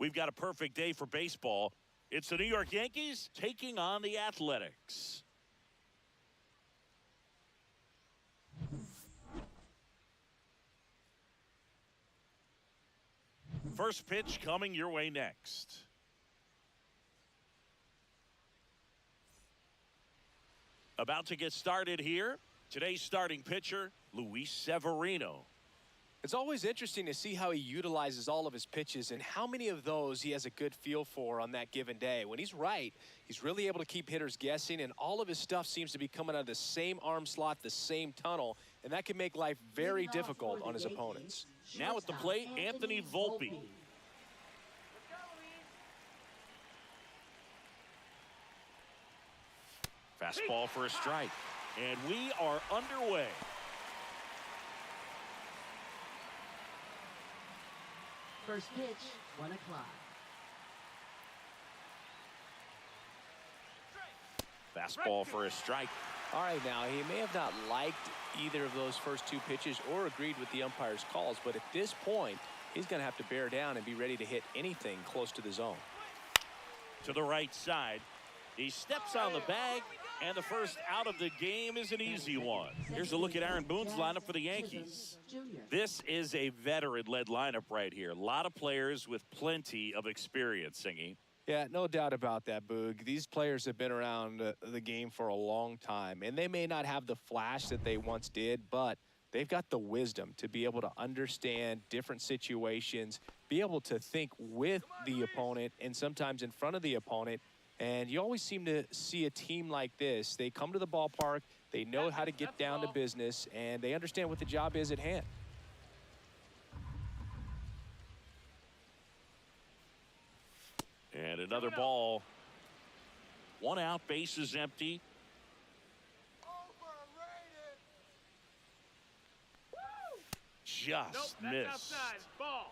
We've got a perfect day for baseball. It's the New York Yankees taking on the Athletics. First pitch coming your way next. About to get started here. Today's starting pitcher, Luis Severino. It's always interesting to see how he utilizes all of his pitches and how many of those he has a good feel for on that given day. When he's right, he's really able to keep hitters guessing, and all of his stuff seems to be coming out of the same arm slot, the same tunnel, and that can make life very difficult on his opponents. Now at the plate, Anthony Volpe. Fastball for a strike. And we are underway. First pitch, 1 o'clock. Fastball for a strike. All right, now, he may have not liked either of those first two pitches or agreed with the umpire's calls, but at this point, he's going to have to bear down and be ready to hit anything close to the zone. To the right side. He steps on the bag, and the first out of the game is an easy one. Here's a look at Aaron Boone's lineup for the Yankees. This is a veteran-led lineup right here. A lot of players with plenty of experience, Singy. Yeah, no doubt about that, Boog. These players have been around the game for a long time, and they may not have the flash that they once did, but they've got the wisdom to be able to understand different situations, be able to think with the opponent and sometimes in front of the opponent. And you always seem to see a team like this. They come to the ballpark, they know how to get down to business, and they understand what the job is at hand. And another ball. 1 out, bases empty. Just missed. Ball.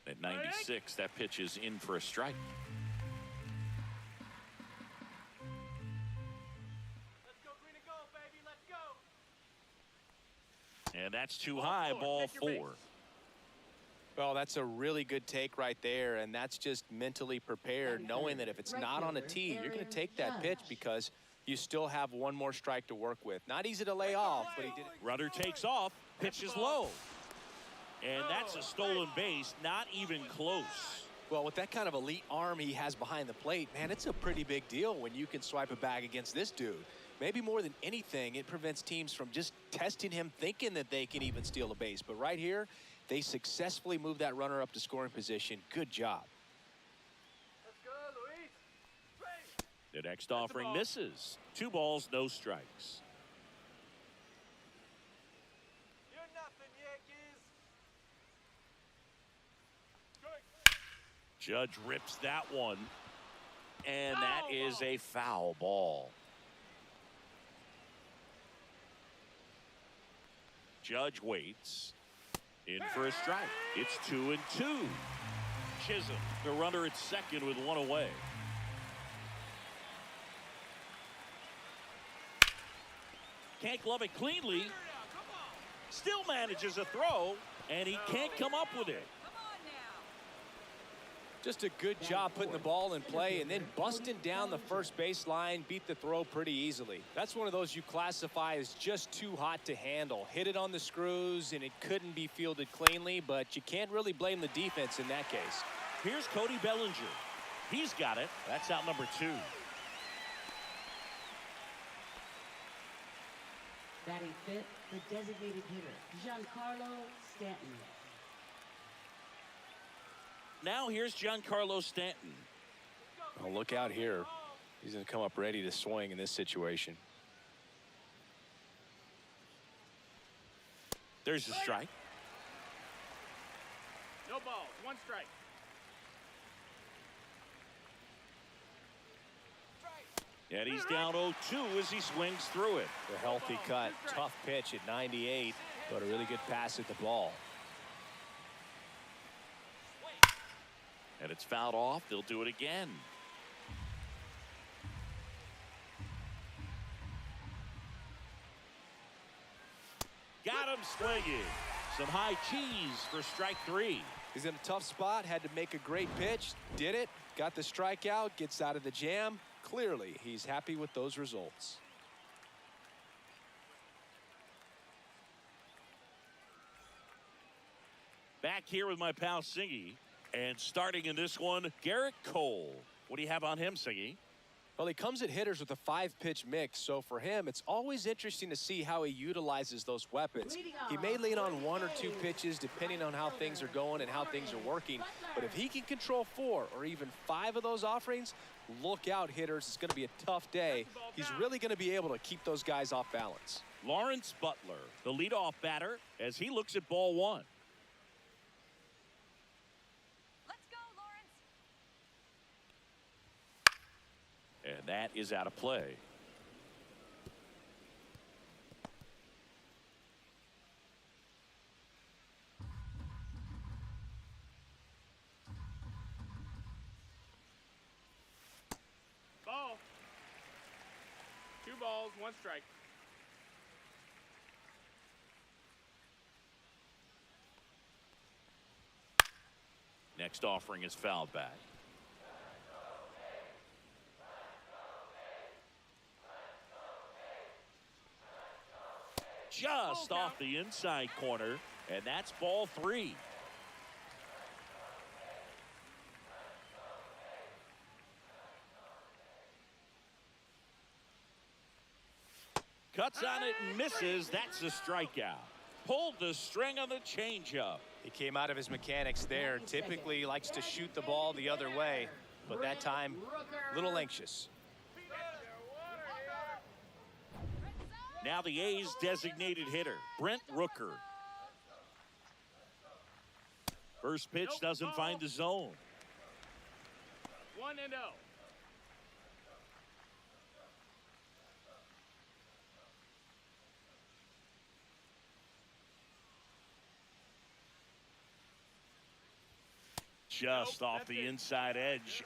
At 96, that pitch is in for a strike. Let's go green and gold, baby. Let's go. And that's too high, ball 4. Well, that's a really good take right there, and that's just mentally prepared, knowing that if it's not on a tee, you're going to take that pitch because you still have one more strike to work with. Not easy to lay off, but he did it. Runner takes off, pitch is low. And that's a stolen base, not even close. Well, with that kind of elite arm he has behind the plate, man, it's a pretty big deal when you can swipe a bag against this dude. Maybe more than anything, it prevents teams from just testing him, thinking that they can even steal a base. But right here, they successfully move that runner up to scoring position. Good job. Let's go, Luis. The next offering misses. 2 balls, no strikes. You're nothing, Yankees. Judge rips that one. And that is a foul ball. Judge waits. In for a strike. It's 2-2. Chisholm, the runner at second with 1 away. Can't glove it cleanly. Still manages a throw, and he can't come up with it. Just a good job putting the ball in play and then busting down the first baseline, beat the throw pretty easily. That's one of those you classify as just too hot to handle. Hit it on the screws, and it couldn't be fielded cleanly, but you can't really blame the defense in that case. Here's Cody Bellinger. He's got it. That's out number 2. Batting fifth, the designated hitter, Giancarlo Stanton. Now here's Giancarlo Stanton. Oh, look out here. He's going to come up ready to swing in this situation. There's a strike. No balls, 1 strike. And he's down 0-2 as he swings through it. A healthy cut, tough pitch at 98, but a really good pass at the ball. And it's fouled off. They'll do it again. got him swinging. Some high cheese for strike 3. He's in a tough spot, had to make a great pitch, did it, got the strikeout, gets out of the jam. Clearly, he's happy with those results. Back here with my pal Singy. And starting in this one, Garrett Cole. What do you have on him, Singy? Well, he comes at hitters with a 5-pitch mix, so for him, it's always interesting to see how he utilizes those weapons. He may lean on 1 or 2 pitches depending on how things are going and how things are working, but if he can control 4 or even 5 of those offerings, look out, hitters. It's going to be a tough day. He's really going to be able to keep those guys off balance. Lawrence Butler, the leadoff batter, as he looks at ball 1. And that is out of play. Ball. 2 balls, 1 strike. Next offering is fouled back. Just off the inside corner, and that's ball 3. Cuts on it and misses. That's a strikeout. Pulled the string on the changeup. He came out of his mechanics there. Typically he likes to shoot the ball the other way, but that time, a little anxious. Now the A's designated hitter, Brent Rooker. First pitch doesn't find the zone. 1-0. Just off the inside edge.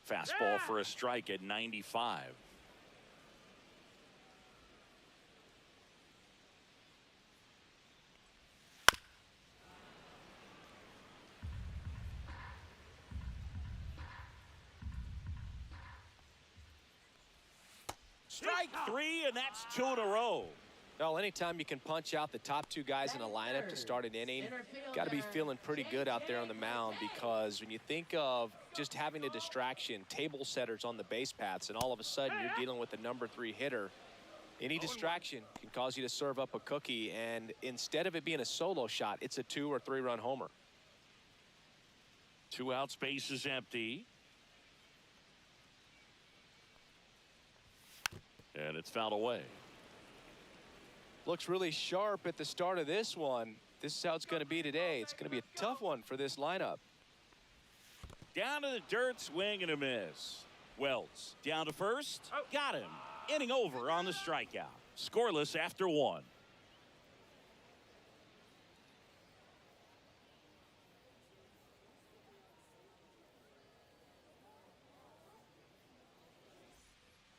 Fastball for a strike at 95. Strike 3, and that's 2 in a row. Well, anytime you can punch out the top 2 guys in a lineup to start an inning, got to be feeling pretty good out there on the mound, because when you think of just having a distraction, table setters on the base paths, and all of a sudden you're dealing with the number 3 hitter, any distraction can cause you to serve up a cookie, and instead of it being a solo shot, it's a 2 or 3 run homer. 2 out, space is empty. And it's fouled away. Looks really sharp at the start of this one. This is how it's going to be today. It's going to be a tough one for this lineup. Down to the dirt, swing and a miss. Wells down to first. Got him. Inning over on the strikeout. Scoreless after 1.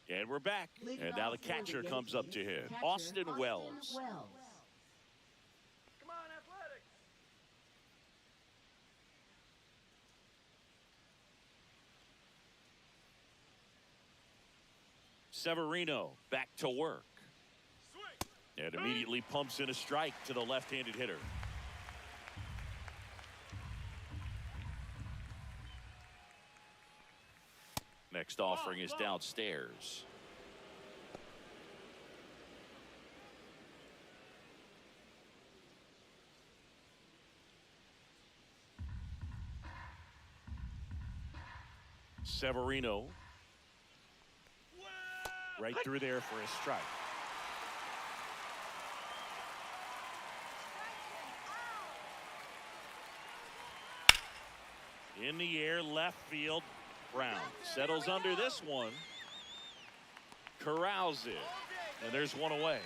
And we're back. And now the catcher comes up to him. Austin Wells. Come on, Athletics. Severino back to work. And immediately pumps in a strike to the left-handed hitter. Next offering is downstairs. Severino right through there for a strike. In the air, left field. Brown settles under this one. Corrals it. And there's one away.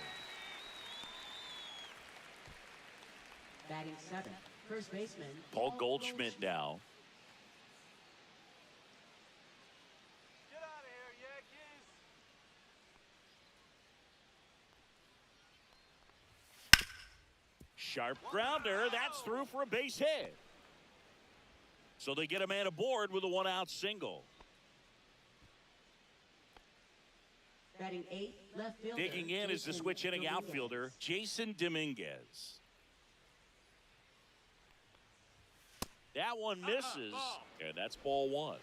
Batting 7th, first baseman Paul Goldschmidt now. Sharp grounder. That's through for a base hit. So they get a man aboard with a one-out single. Batting 8th, left fielder. Digging in is the switch hitting outfielder, Jason Dominguez. That one misses, and that's ball one.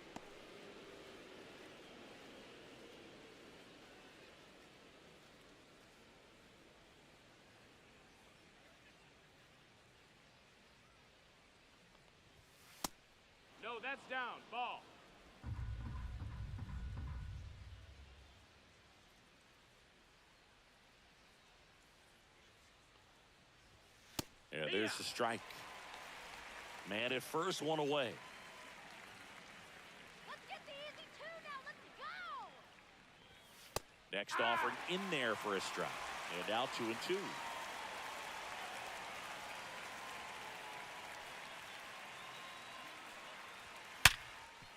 No, that's down. Ball. Yeah, there's the strike. Man at first, one away. Let's get the easy two now. Let's go. Next offering in there for a strike. And now 2-2.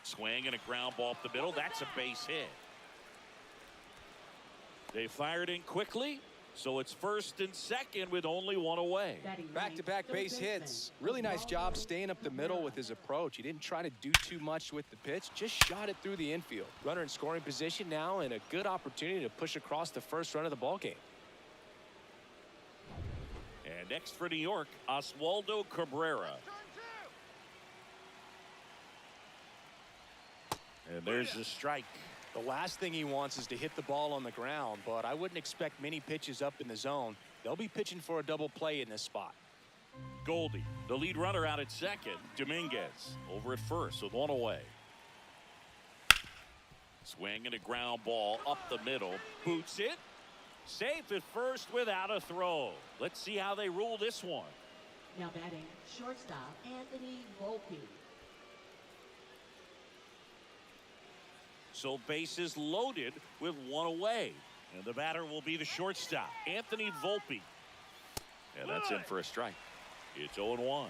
Swing and a ground ball up the middle. That's a base hit. They fired in quickly, so it's first and second with only one away. Back-to-back base hits. Really nice job staying up the middle with his approach. He didn't try to do too much with the pitch, just shot it through the infield. Runner in scoring position now, and a good opportunity to push across the first run of the ballgame. And next for New York, Oswaldo Cabrera. And there's the strike. The last thing he wants is to hit the ball on the ground, but I wouldn't expect many pitches up in the zone. They'll be pitching for a double play in this spot. Goldie, the lead runner out at second. Dominguez over at first with one away. Swing and a ground ball up the middle. Boots it. Safe at first without a throw. Let's see how they rule this one. Now batting shortstop Anthony Volpe. So bases loaded with one away. And the batter will be the shortstop, Anthony Volpe. And that's in for a strike. It's 0-1.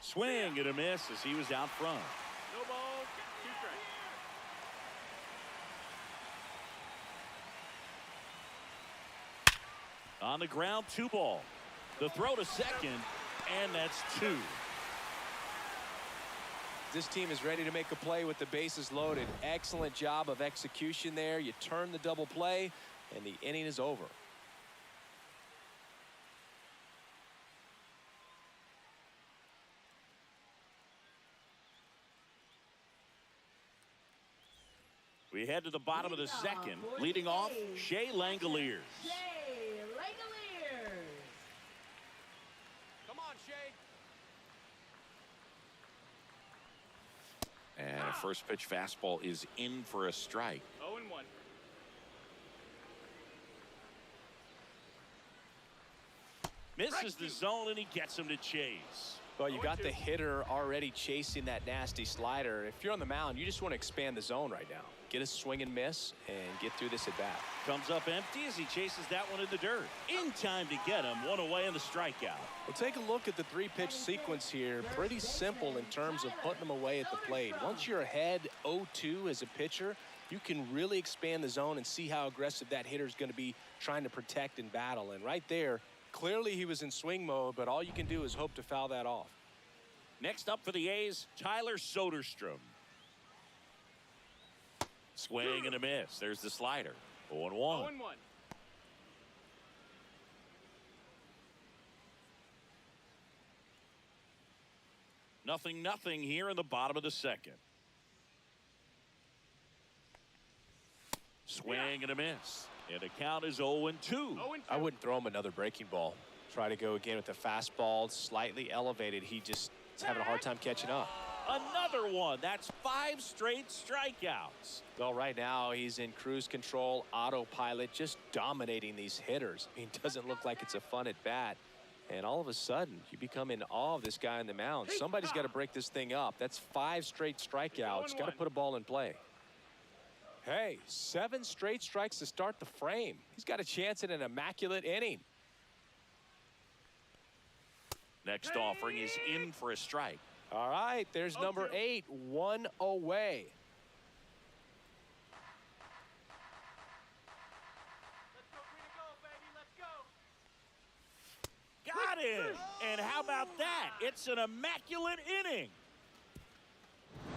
Swing and a miss as he was out front. No ball. 2 strikes. On the ground, 2 ball. The throw to second, and that's 2. This team is ready to make a play with the bases loaded. Excellent job of execution there. You turn the double play, and the inning is over. We head to the bottom of the second. Leading off, Shea Langoliers. Shea Langoliers. Come on, Shea. And a first pitch fastball is in for a strike. 0-1. Misses the zone, and he gets him to chase. Well, you got the hitter already chasing that nasty slider. If you're on the mound, you just want to expand the zone right now. Get a swing and miss and get through this at bat. Comes up empty as he chases that one in the dirt. In time to get him. One away in the strikeout. Well, take a look at the 3-pitch sequence here. Pretty simple in terms of putting them away at the plate. Once you're ahead 0-2 as a pitcher, you can really expand the zone and see how aggressive that hitter is going to be trying to protect and battle. And right there, clearly he was in swing mode, but all you can do is hope to foul that off. Next up for the A's, Tyler Soderstrom. Swing and a miss. There's the slider. 0-1. 0-1. Nothing here in the bottom of the second. Swing and a miss. And the count is 0-2. 0-2. I wouldn't throw him another breaking ball. Try to go again with the fastball, slightly elevated. He just is having a hard time catching up. Another one. That's 5 straight strikeouts. Well, right now he's in cruise control, autopilot, just dominating these hitters. I mean, it doesn't look like it's a fun at bat. And all of a sudden, you become in awe of this guy on the mound. Somebody's got to break this thing up. That's 5 straight strikeouts. Got to put a ball in play. Hey, 7 straight strikes to start the frame. He's got a chance at an immaculate inning. Next offering is in for a strike. All right, there's number 8, 1 away. Let's go, green and gold, baby. Let's go. Got him! And how about that? It's an immaculate inning.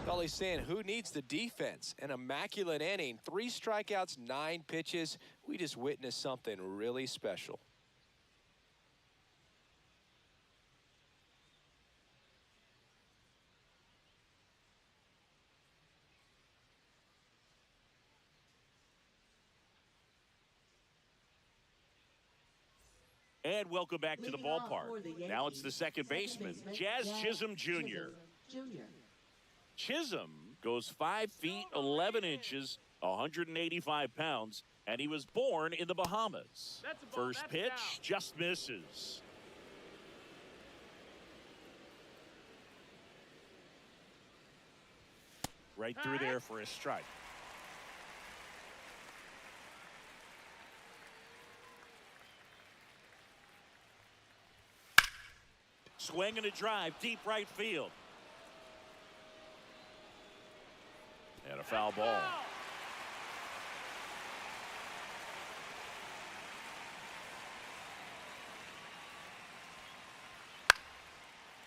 All he's saying, who needs the defense? An immaculate inning, 3 strikeouts, 9 pitches. We just witnessed something really special. And welcome back to the Leading off ballpark. for the Now it's the Yankees, second baseman, Jazz Chisholm Jr. Chisholm goes 5 feet 11 inches, 185 pounds, and he was born in the Bahamas. That's a ball, First that's pitch down. just misses. Right through there for a strike. Swing and a drive, deep right field. And a foul ball.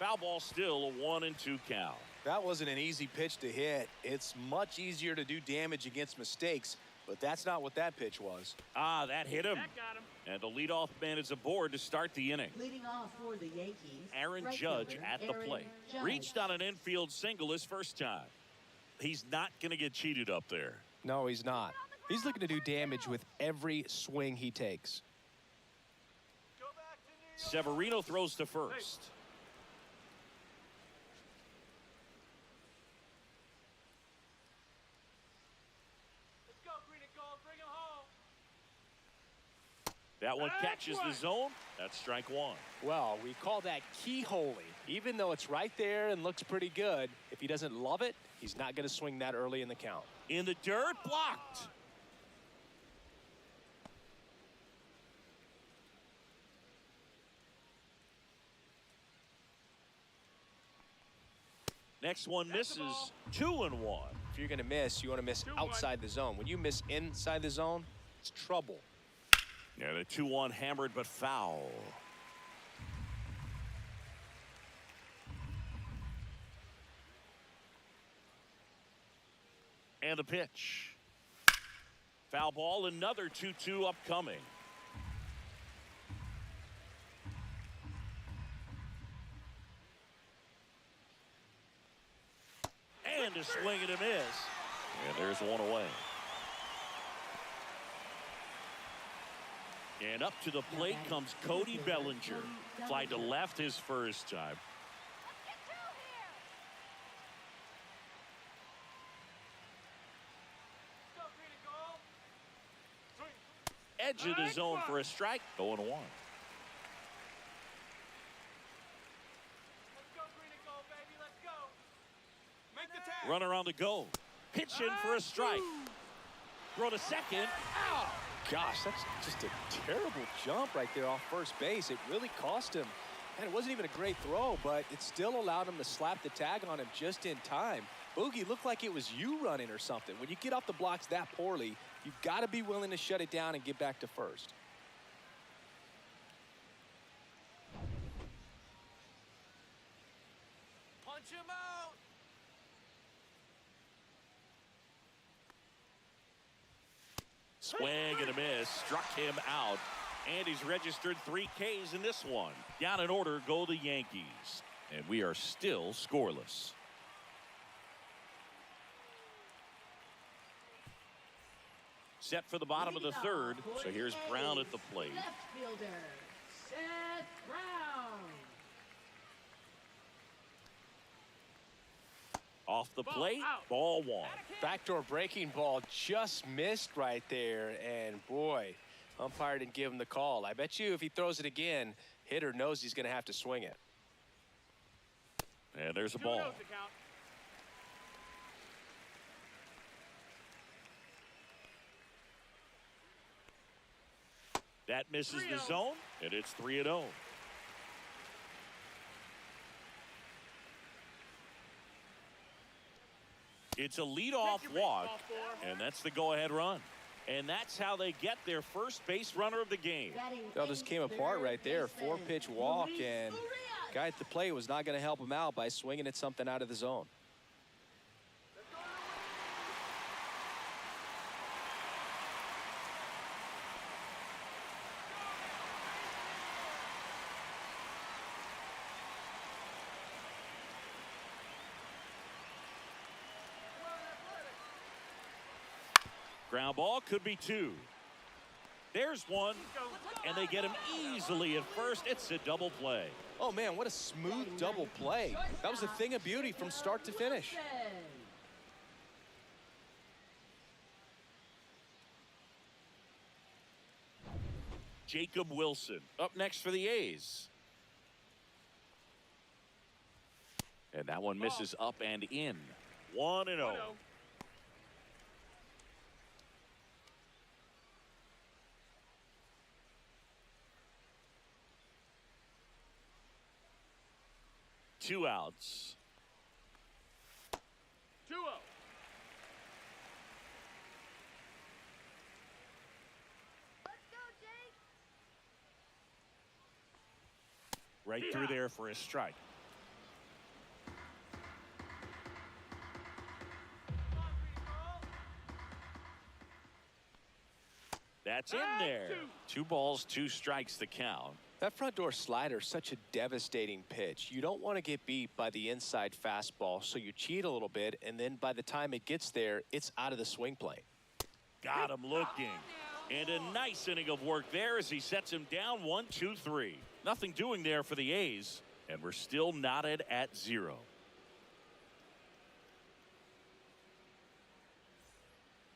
Foul ball, still a 1-2 count. That wasn't an easy pitch to hit. It's much easier to do damage against mistakes, but that's not what that pitch was. Ah, that hit him. That got him. And the leadoff man is aboard to start the inning. Leading off for the Yankees, Aaron right Judge fielder, at the Aaron plate. Judge. Reached on an infield single his first time. He's not going to get cheated up there. No, he's not. He's looking to do damage with every swing he takes. Go back to New York. Severino throws to first. Let's go, green and gold. Bring him home. That one That's catches the one. zone. That's strike 1. Well, we call that keyholing. Even though it's right there and looks pretty good, if he doesn't love it, he's not going to swing that early in the count. In the dirt, blocked. Next one That's the misses. ball. 2-1. If you're going to miss, you want to miss 2-1. outside the zone. When you miss inside the zone, it's trouble. And a 2-1 hammered but foul. And the pitch. Foul ball, another 2-2 upcoming. And a swing and a miss. And there's one away. And up to the plate comes Cody Bellinger. Fly to left his first time. Let's go, green and gold. Swing. Edge of the zone for a strike. 0-1. Let's go, green and gold, baby. Let's go. Make the tag. Runner on the go. Pitch in for a strike. Throw to second. Out. Gosh, that's just a terrible jump right there off first base. It really cost him. And it wasn't even a great throw, but it still allowed him to slap the tag on him just in time. Boogie looked like it was you running or something. When you get off the blocks that poorly, you've got to be willing to shut it down and get back to first. Punch him out. Swing and a miss. Struck him out. And he's registered 3 Ks in this one. Down in order go the Yankees. And we are still scoreless. Set for the bottom of the third. So here's Brown at the plate. Left fielder, Seth Brown. Off the Ball plate. out. Ball 1. Backdoor breaking ball just missed right there. And boy, umpire didn't give him the call. I bet you if he throws it again, hitter knows he's going to have to swing it. And there's a 2 ball. notes to count. That misses the 3-0. zone. And it's 3-0. It's a leadoff walk, and that's the go-ahead run. And that's how they get their first base runner of the game. It all just came apart right there. 4-pitch walk, and guy at the plate was not going to help him out by swinging at something out of the zone. Ground ball could be 2. There's 1, and they get him easily at first. It's a double play. Oh, man, what a smooth double play. That was a thing of beauty from start to finish. Jacob Wilson up next for the A's. And that one misses up and in. 1-0. 2 outs. 2-0. Let's go, Jake. Right through there for a strike. That's in there. 2 balls, 2 strikes the count. That front door slider is such a devastating pitch. You don't want to get beat by the inside fastball, so you cheat a little bit, and then by the time it gets there, it's out of the swing plane. Got him looking. And a nice inning of work there as he sets him down 1-2-3. Nothing doing there for the A's, and we're still knotted at 0.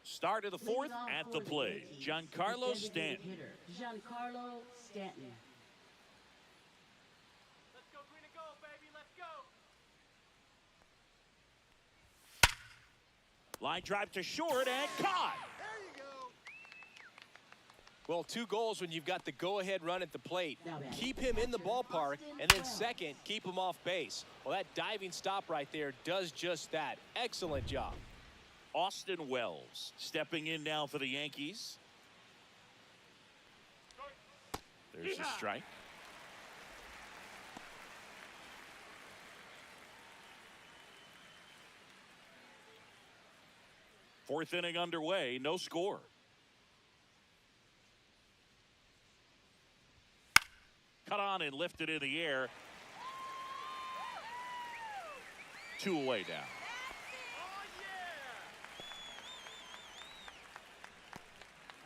Start of the 4th at the plate. Giancarlo Stanton. Giancarlo Stanton. Let's go green and gold, baby. Let's go. Line drive to short and caught. There you go. Well, 2 goals when you've got the go-ahead run at the plate. Keep him in the ballpark, and then second, keep him off base. Well, that diving stop right there does just that. Excellent job. Austin Wells stepping in now for the Yankees. There's a strike. Fourth inning underway, no score. Cut on and lifted in the air. 2 away now.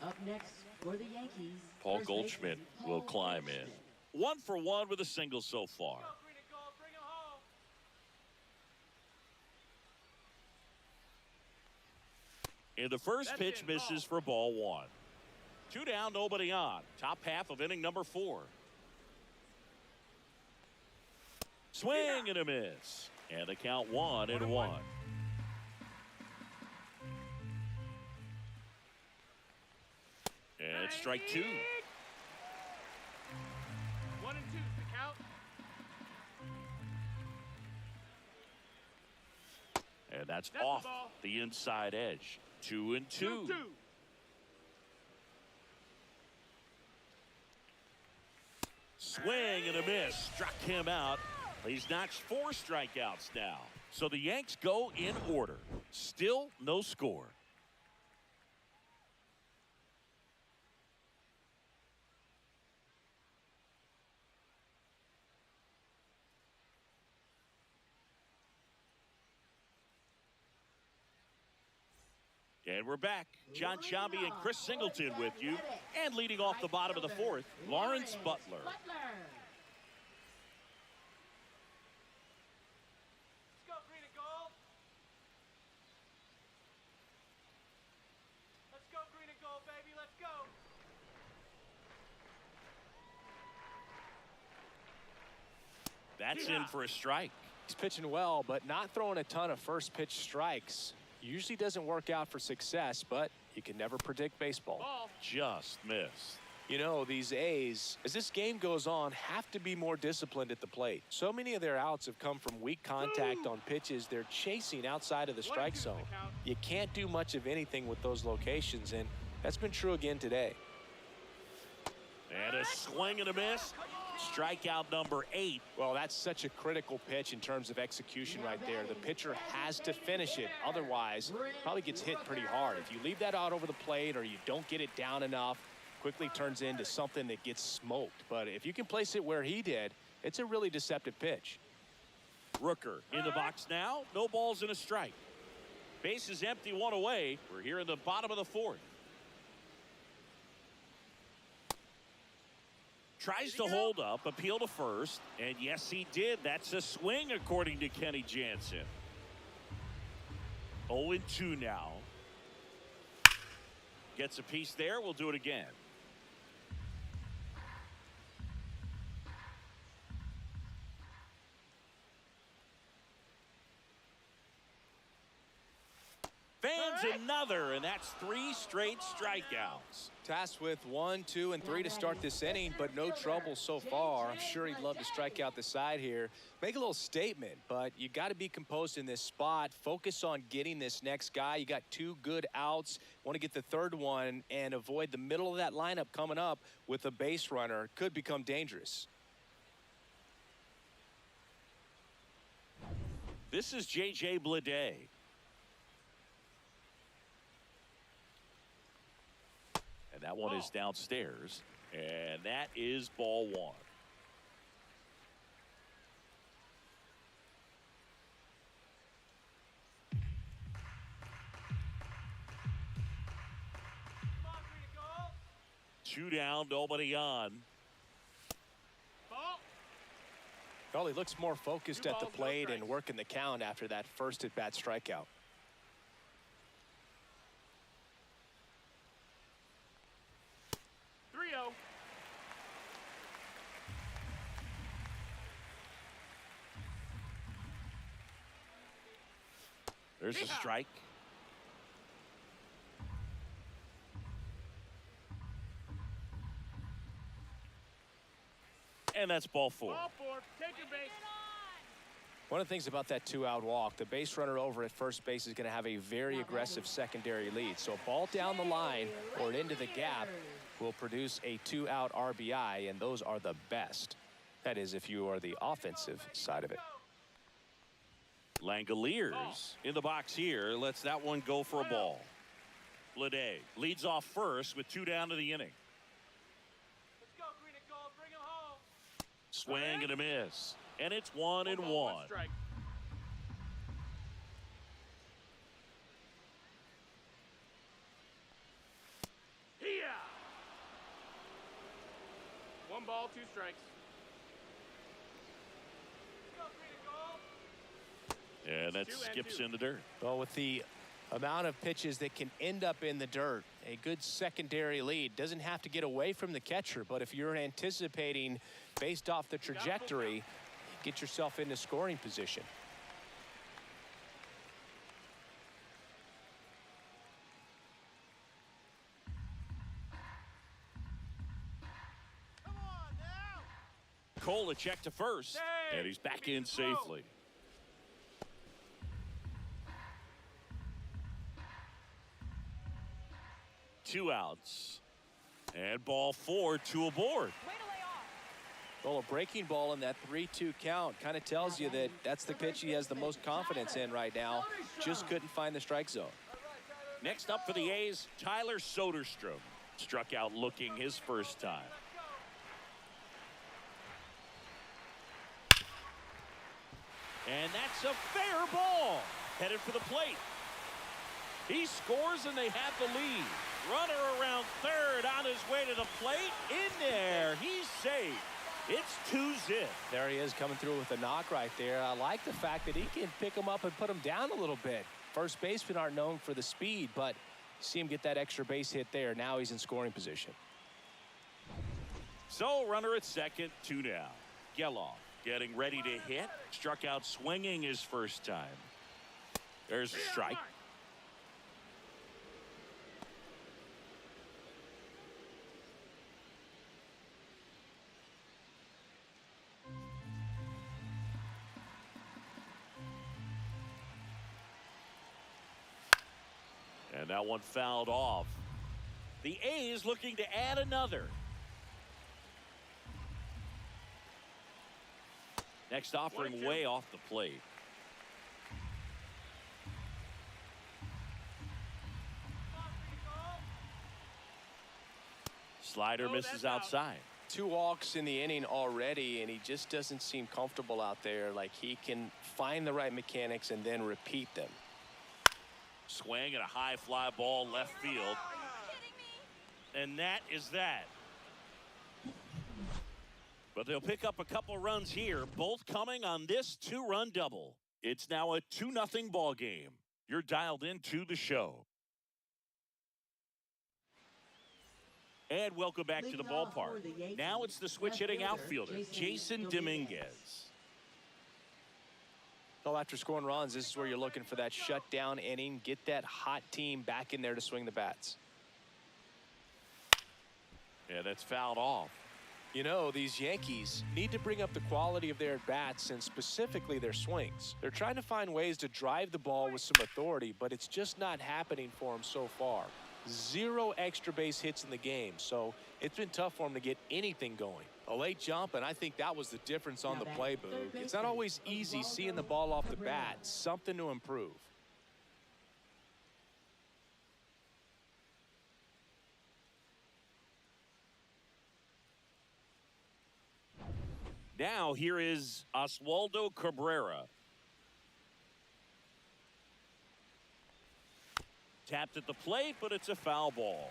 Up next for the Yankees. Paul first Goldschmidt baseman, will Paul climb Goldschmidt. in. 1 for 1 with a single so far. Go green and gold. Bring him home. And the first That's pitch in, misses ball. for ball 1. 2 down, nobody on. Top half of inning number 4. Swing and a miss. And the count 1-1. And strike 2. 1-2 the count. And that's That's the off ball. the inside edge. 2-2. 2-2. Swing and a miss. Struck him out. He's notched 4 strikeouts now. So the Yanks go in order. Still no score. And we're back. John Sciambi and Chris Singleton with you. And leading off the bottom of the 4th, Lawrence Butler. Let's go green and gold. Let's go green and gold, baby. Let's go. That's in for a strike. He's pitching well, but not throwing a ton of first pitch strikes. Usually doesn't work out for success, but you can never predict baseball. Ball. Just missed. You know, these A's, as this game goes on, have to be more disciplined at the plate. So many of their outs have come from weak contact on pitches they're chasing outside of the strike zone. You can't do much of anything with those locations, and that's been true again today. And a swing and a miss. Strikeout number 8. Well, that's such a critical pitch in terms of execution right there. The pitcher has to finish it. Otherwise, probably gets hit pretty hard. If you leave that out over the plate or you don't get it down enough, quickly turns into something that gets smoked. But if you can place it where he did, it's a really deceptive pitch. Rooker in the box now. No balls and a strike. Base is empty, 1 away. We're here in the bottom of the 4th. Tries to hold up, appeal to first, and yes, he did. That's a swing, according to Kenny Jansen. 0-2 now. Gets a piece there. We'll do it again. Fans another, and that's 3 straight strikeouts. Tasked with 1, 2, and 3 to start this inning, but no trouble so far. I'm sure he'd love to strike out the side here. Make a little statement, but you got to be composed in this spot. Focus on getting this next guy. You got 2 good outs. Want to get the 3rd one and avoid the middle of that lineup coming up with a base runner. Could become dangerous. This is J.J. Bleday. And that one is downstairs, and that is ball 1. Come on, Green, go. 2 down, nobody on. Ball. Well, he looks more focused at the plate and working the count after that first at-bat strikeout. There's a strike. And that's ball 4. Ball 4. Take your base. One of the things about that 2-out walk, the base runner over at first base is going to have a very aggressive secondary lead. So a ball down the line or into the gap will produce a 2-out RBI, and those are the best. That is, if you are the offensive side of it. Langoliers in the box here. Lets that one go for a ball. Bleday leads off first with 2 down to the inning. Let's go, Green and Gold. Bring him home. Swing and a miss. And it's 1-1. Strike. Here. 1 ball, 2 strikes. And that skips in the dirt. Well, with the amount of pitches that can end up in the dirt, a good secondary lead doesn't have to get away from the catcher, but if you're anticipating based off the trajectory, get yourself into scoring position. Come on now. Cole a check to first, and he's back in safely. Two outs, and ball 4, 2 aboard. Well, a breaking ball in that 3-2 count kind of tells you that that's the pitch he has the most confidence in right now. Just couldn't find the strike zone. Next up for the A's, Tyler Soderstrom. Struck out looking his first time. And that's a fair ball. Headed for the plate. He scores and they have the lead. Runner around third on his way to the plate. In there. He's safe. It's 2-zip. There he is coming through with a knock right there. I like the fact that he can pick him up and put him down a little bit. First basemen aren't known for the speed, but see him get that extra base hit there. Now he's in scoring position. So runner at second, 2 down. Geloff getting ready to hit. Struck out swinging his first time. There's a strike. And that one fouled off. The A's looking to add another. Next offering way off the plate. Slider misses outside. 2 walks in the inning already, and he just doesn't seem comfortable out there. Like he can find the right mechanics and then repeat them. Swing and a high fly ball left field. And that is that. But they'll pick up a couple runs here, both coming on this 2-run double. It's now a 2-0 ball game. You're dialed into the show. And welcome back to the ballpark. Now it's the switch-hitting outfielder, Jason Dominguez. So after scoring runs, this is where you're looking for that shutdown inning. Get that hot team back in there to swing the bats. Yeah, that's fouled off. You know, these Yankees need to bring up the quality of their at-bats and specifically their swings. They're trying to find ways to drive the ball with some authority, but it's just not happening for them so far. 0 extra base hits in the game, so it's been tough for them to get anything going. A late jump, and I think that was the difference on the play, Boog. It's not always easy seeing the ball off the bat. Something to improve. Now here is Oswaldo Cabrera. Tapped at the plate, but it's a foul ball.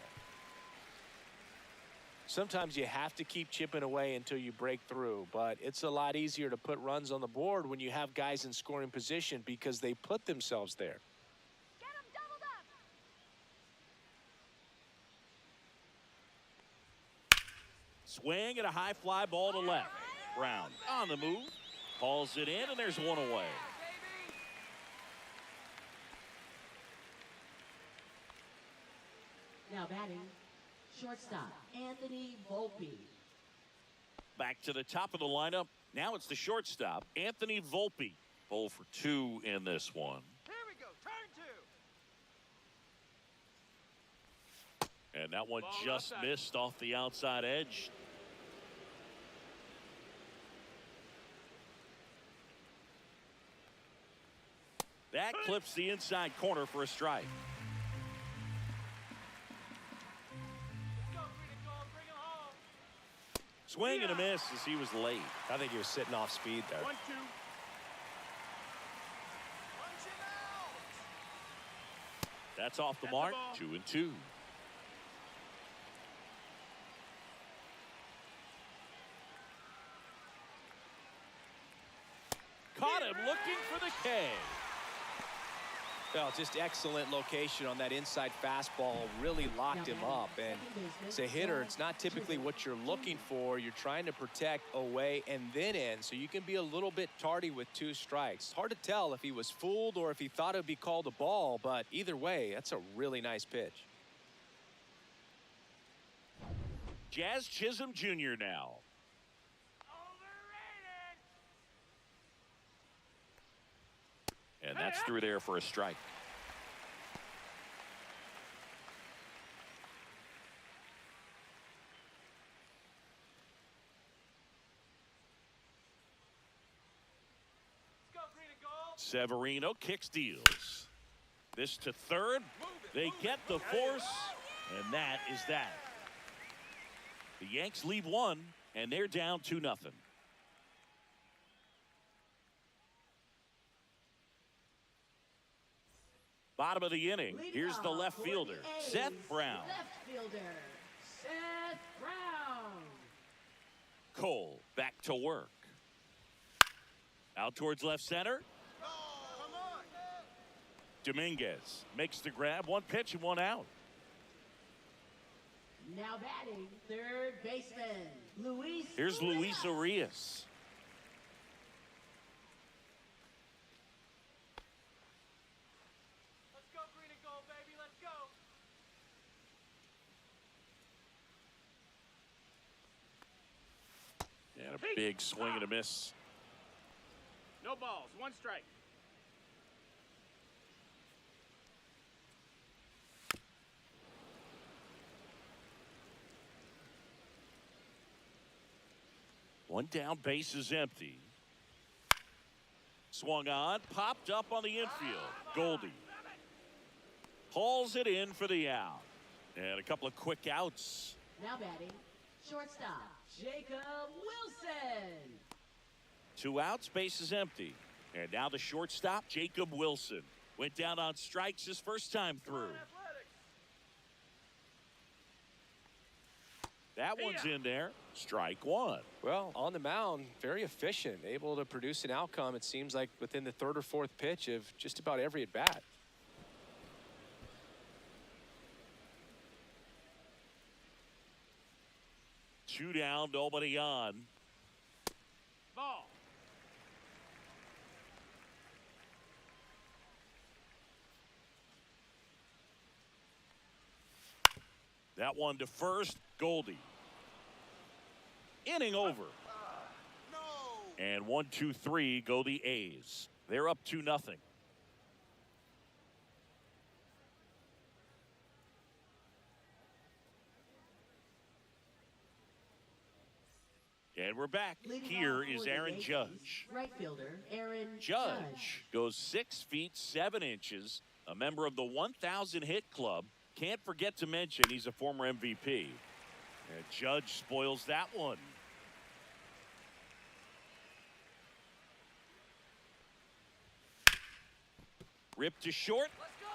Sometimes you have to keep chipping away until you break through, but it's a lot easier to put runs on the board when you have guys in scoring position because they put themselves there. Get him doubled up. Swing and a high fly ball to left. Brown on the move. Hauls it in, and there's one away. Now batting, shortstop, Anthony Volpe. Back to the top of the lineup. Now it's the shortstop, Anthony Volpe. 0 for 2 in this one. Here we go. Turn 2. And that one Ball just outside. missed off the outside edge. That clips the inside corner for a strike. Let's go, Green and Gold. Bring him home. Swing and a miss as he was late. I think he was sitting off speed there. 1-2. Punch him out. That's off the At the mark. ball. 2-2. Caught him looking for the K. Well, just excellent location on that inside fastball. Really locked him up. And as a hitter, it's not typically what you're looking for. You're trying to protect away and then in, so you can be a little bit tardy with 2 strikes. Hard to tell if he was fooled or if he thought it would be called a ball, but either way, that's a really nice pitch. Jazz Chisholm Jr. now. And that's through there for a strike. Let's go, Green and Gold. Severino kick steals. This to third. They get the force, and that is that. The Yanks lead 1, and they're down 2-0. Bottom of the inning. Here's the left fielder, Seth Brown. Left fielder, Seth Brown. Cole back to work. Out towards left center. Come on. Dominguez makes the grab. 1 pitch and 1 out. Now batting, third baseman, Luis. Here's Luis Arias. Let's go, Green and Gold, baby. Let's go. And a big swing and a miss. No balls. 1 strike. One down, base is empty. Swung on, popped up on the infield. Goldie hauls it in for the out. And a couple of quick outs. Now batting, shortstop, Jacob Wilson. 2 outs, base is empty. And now the shortstop, Jacob Wilson. Went down on strikes his first time through. That one's in there. Strike one. Well, on the mound, very efficient, able to produce an outcome, it seems like, within the 3rd or 4th pitch of just about every at-bat. Two down, nobody on. Ball. That one to first, Goldie. Inning over. No. And 1, 2, 3 go the A's. They're up 2-0. And we're back. Leading Here off is for the Aaron Yankees, Judge. Right fielder, Aaron Judge goes 6 feet 7 inches, a member of the 1,000 hit club. Can't forget to mention he's a former MVP. And Judge spoils that one. Ripped to short. Let's go.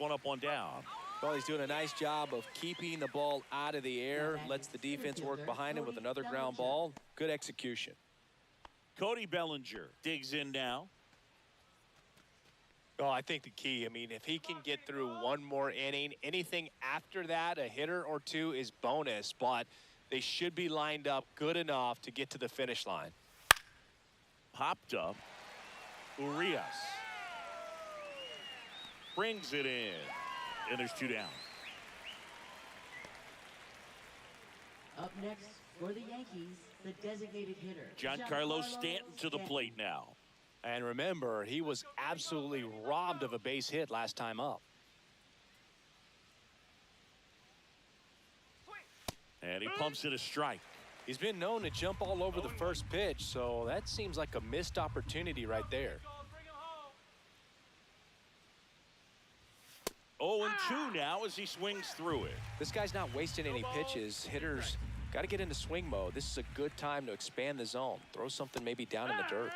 One up, one down. Well, he's doing a nice job of keeping the ball out of the air, lets the defense work behind him with another ground ball. Good execution. Cody Bellinger digs in now. Well, I think the key, I mean, if he can get through one more inning, anything after that, a hitter or two is bonus, but they should be lined up good enough to get to the finish line. Popped up. Urias brings it in. And there's 2 down. Up next for the Yankees, the designated hitter, Giancarlo Stanton to the plate now. And remember, he was absolutely robbed of a base hit last time up. And he pumps it a strike. He's been known to jump all over the first pitch, so that seems like a missed opportunity right there. 0-2 now as he swings through it. This guy's not wasting any pitches. Hitters got to get into swing mode. This is a good time to expand the zone. Throw something maybe down in the dirt.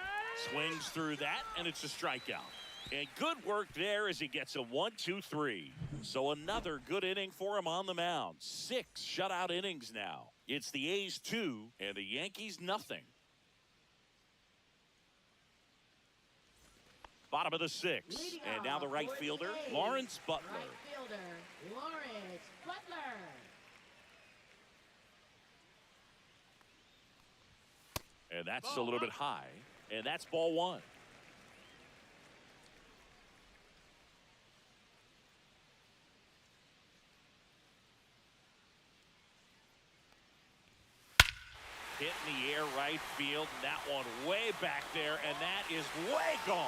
Swings through that, and it's a strikeout. And good work there as he gets a 1-2-3. So another good inning for him on the mound. 6 shutout innings now. It's the A's 2 and the Yankees nothing. Bottom of the 6th. And now the right fielder, Lawrence Butler. Right fielder, Lawrence Butler. And that's a little bit high. And that's ball 1. Hit in the air right field. That one way back there. And that is way gone.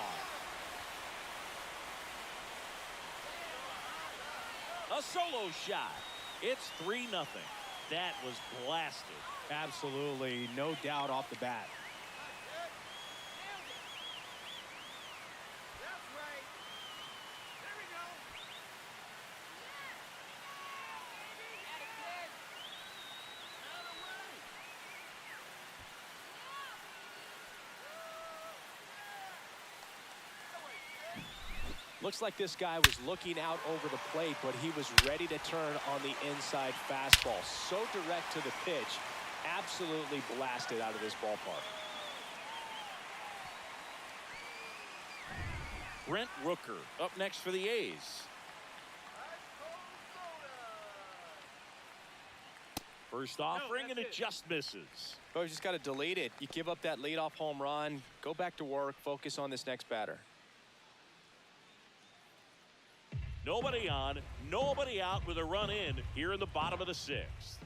A solo shot. It's 3-0. That was blasted. Absolutely, no doubt off the bat. That's right. There we go. Looks like this guy was looking out over the plate, but he was ready to turn on the inside fastball. So direct to the pitch, absolutely blasted out of this ballpark. Brent Rooker up next for the A's. First offering, and it just misses. Oh, you just got to delete it. You give up that leadoff home run, go back to work, focus on this next batter. Nobody on, nobody out with a run in here in the bottom of the 6th.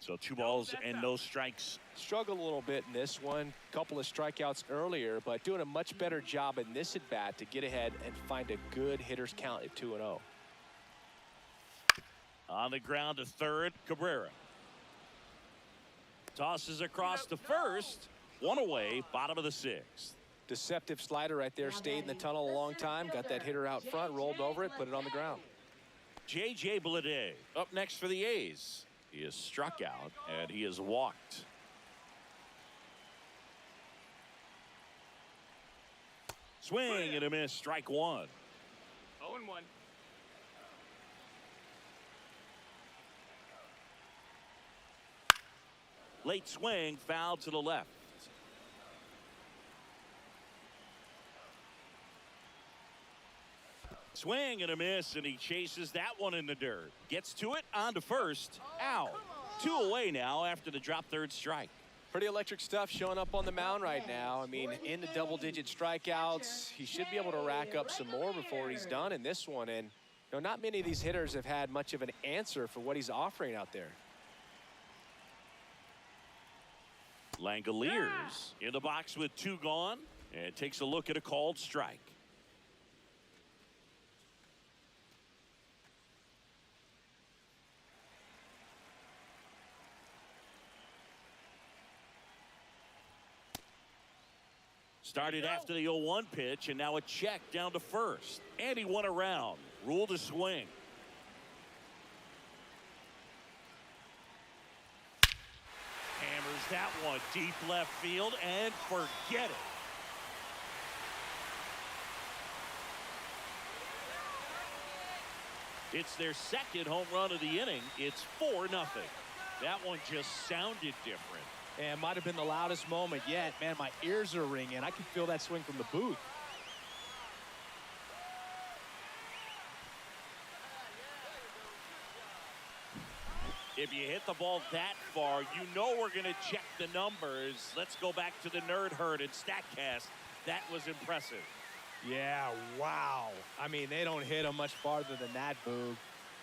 So 2 balls and no strikes. Struggled a little bit in this one. Couple of strikeouts earlier, but doing a much better job in this at bat to get ahead and find a good hitter's count at 2-0. On the ground to third, Cabrera. Tosses across to first. One away, bottom of the sixth. Deceptive slider right there. Stayed in the tunnel a long time. Got that hitter out front, rolled over it, put it on the ground. J.J. Bleday up next for the A's. He is struck out, and he is walked. Swing and a miss, strike one. 0-1. Late swing, foul to the left. Swing and a miss, and he chases that one in the dirt. Gets to it, on to first, out. Two away now after the drop third strike. Pretty electric stuff showing up on the mound right now. I mean, into double-digit strikeouts. He should be able to rack up some more before he's done in this one. And, you know, not many of these hitters have had much of an answer for what he's offering out there. Langoliers in the box with two gone, and takes a look at a called strike. Started after the 0-1 pitch, and now a check down to first. And he won around. Ruled a swing. Hammers that one deep left field, and forget it. It's their second home run of the inning. It's 4-0. That one just sounded different. And might have been the loudest moment yet. Man, my ears are ringing. I can feel that swing from the booth. If you hit the ball that far, you know we're going to check the numbers. Let's go back to the Nerd Herd and StatCast. That was impressive. Yeah, wow. I mean, they don't hit him much farther than that, Boog.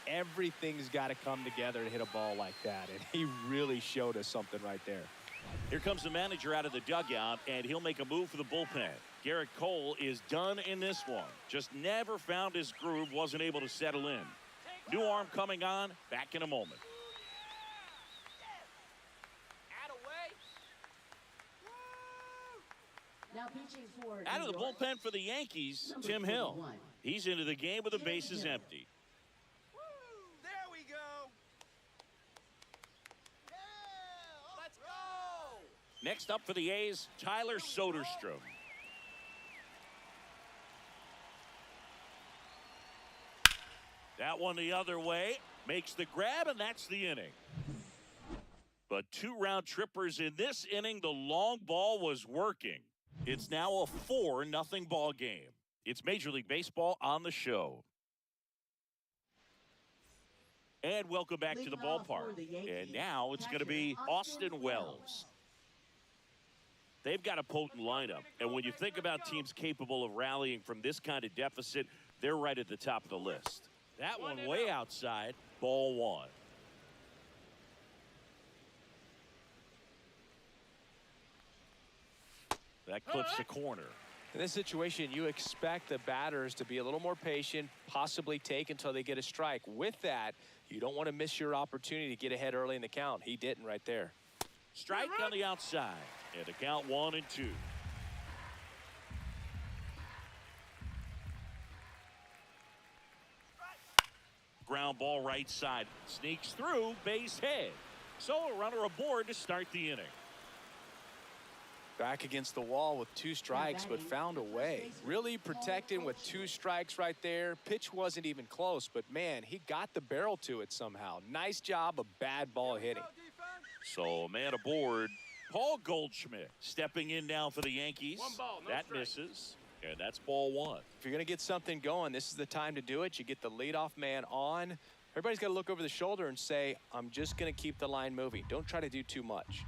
Everything's got to come together to hit a ball like that, and he really showed us something right there. Here comes the manager out of the dugout, and he'll make a move for the bullpen. Garrett Cole is done in this one. Just never found his groove, wasn't able to settle in. New arm coming on, back in a moment. Now pitching for Out of the New York, bullpen for the Yankees, number Tim Hill. 41. He's into the game with the bases empty. There we go. Let's go. Next up for the A's, Tyler Soderstrom. That one the other way, makes the grab, and that's the inning. But two round trippers in this inning. The long ball was working. It's now a 4-0 ball game. It's Major League Baseball on the show. And welcome back to the ballpark. And now it's going to be Austin Wells. They've got a potent lineup. And when you think about teams capable of rallying from this kind of deficit, they're right at the top of the list. That one way outside, ball one. That clips the corner. In this situation, you expect the batters to be a little more patient, possibly take until they get a strike. With that, you don't want to miss your opportunity to get ahead early in the count. He didn't right there. Strike on the outside, and a count 1-2. Ground ball right side, sneaks through, base hit. So a runner aboard to start the inning. Back against the wall with two strikes, but found a way. Really protecting with two strikes right there. Pitch wasn't even close, but man, he got the barrel to it somehow. Nice job of bad ball hitting. So a man aboard, Paul Goldschmidt stepping in now for the Yankees. One ball, no that strike. misses, and that's ball one. If you're going to get something going, this is the time to do it. You get the leadoff man on. Everybody's got to look over the shoulder and say, I'm just going to keep the line moving. Don't try to do too much.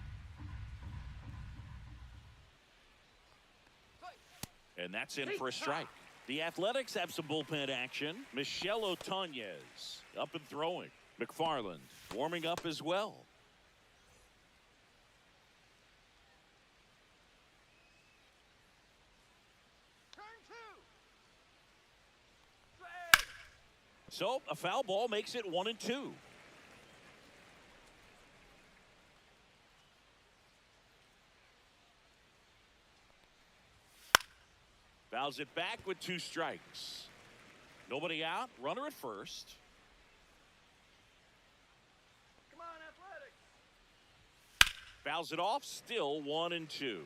And that's in for a strike. The Athletics have some bullpen action. Michel Otanez up and throwing. McFarland warming up as well. Turn two. So a foul ball makes it 1-2. Fouls it back with 2 strikes. Nobody out. Runner at first. Come on, Athletics. Fouls it off. Still 1-2.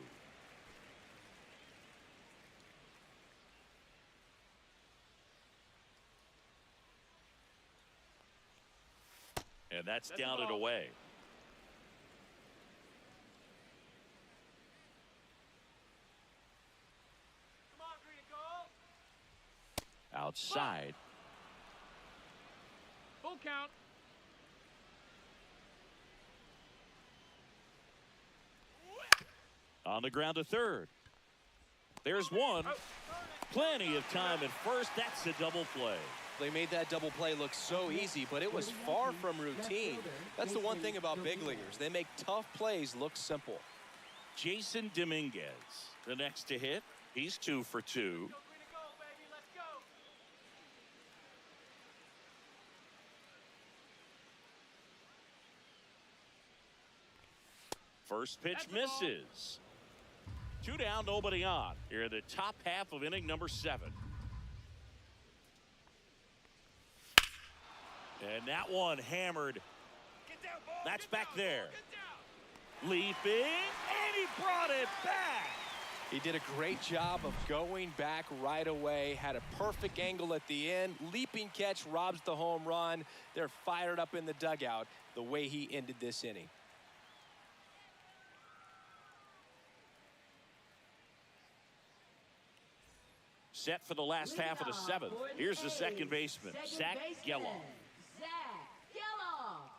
And that's down and away. Come on, green and gold. Outside. Full count. On the ground to third. There's one. Plenty of time at first. That's a double play. They made that double play look so easy, but it was far from routine. That's the one thing about big leaguers. They make tough plays look simple. Jason Dominguez, the next to hit. He's 2 for 2. Go green and gold, baby. Let's go. First pitch That's a ball. misses. 2 down, nobody on. Here in the top half of inning number 7. And that one hammered. Get down, ball. That's Get back down, there. Ball. Get down. Leaping, and he brought it back. He did a great job of going back right away, had a perfect angle at the end. Leaping catch robs the home run. They're fired up in the dugout the way he ended this inning. Set for the last half of the 7th. Here's the second baseman, Zach Geloff. Zach Geloff.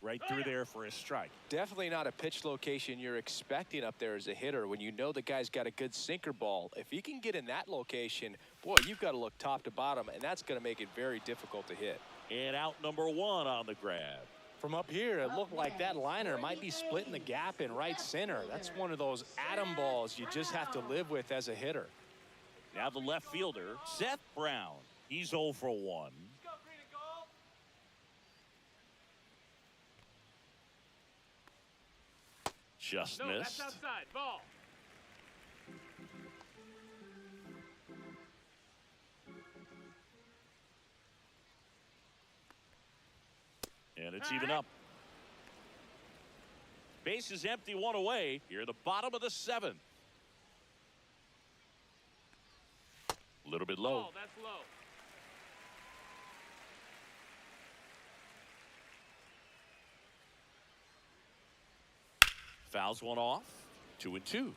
Right through there for a strike. Definitely not a pitch location you're expecting up there as a hitter when you know the guy's got a good sinker ball. If he can get in that location, boy, you've got to look top to bottom, and that's going to make it very difficult to hit. And out number 1 on the grab. From up here, it looked like that liner might be splitting the gap in right center. That's one of those atom balls you just have to live with as a hitter. Now the left fielder, Seth Brown. He's 0 for 1. Let's go green and gold. Just No, missed. that's outside. Ball. And it's even up. Base is empty, 1 away. Here at the bottom of the 7th. A little bit low. Ball. That's low. Fouls one off. 2-2.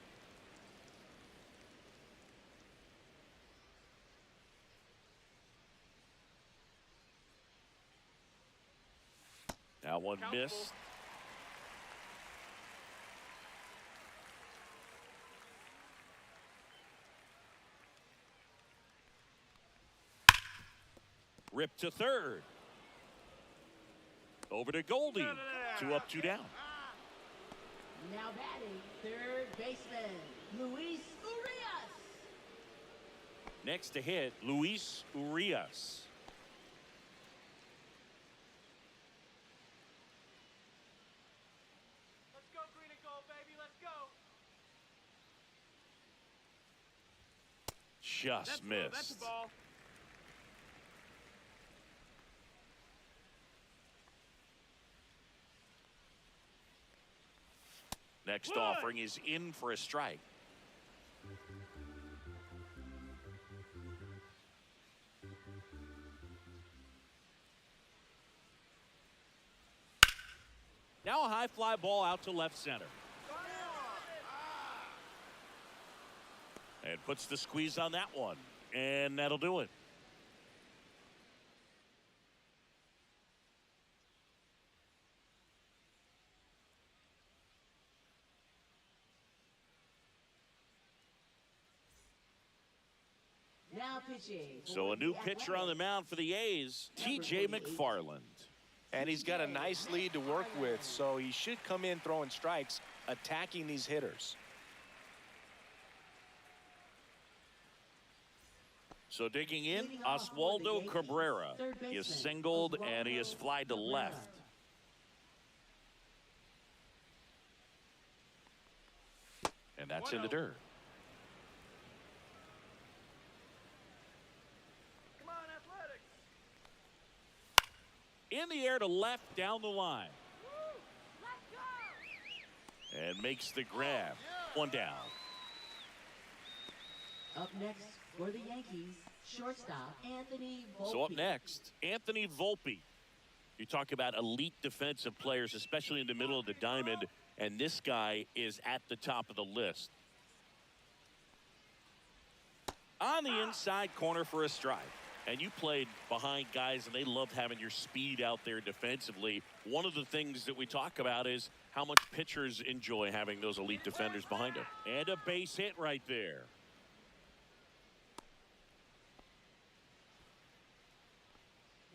Now one Countable. missed. Ripped to third. Over to Goldie. 2 up, 2 down. Now batting, third baseman, Luis Urias. Next to hit, Luis Urias. Let's go green and gold, baby. Let's go. Just That's low. missed. That's a ball. Next Wood. offering is in for a strike. Now a high fly ball out to left center. And puts the squeeze on that one. And that'll do it. Now pitching. So a new pitcher on the mound for the A's, T.J. McFarland. And he's got a nice lead to work with, so he should come in throwing strikes, attacking these hitters. So digging in, Oswaldo Cabrera. He is singled and he is flied to left. And that's in the dirt. Come on, Athletics. In the air to left down the line. Let's go. And makes the grab. One down. Up next for the Yankees, shortstop Anthony Volpe. So up next, Anthony Volpe. You talk about elite defensive players, especially in the middle of the diamond, and this guy is at the top of the list. On the inside corner for a strike. And you played behind guys, and they love having your speed out there defensively. One of the things that we talk about is how much pitchers enjoy having those elite defenders behind them. And a base hit right there.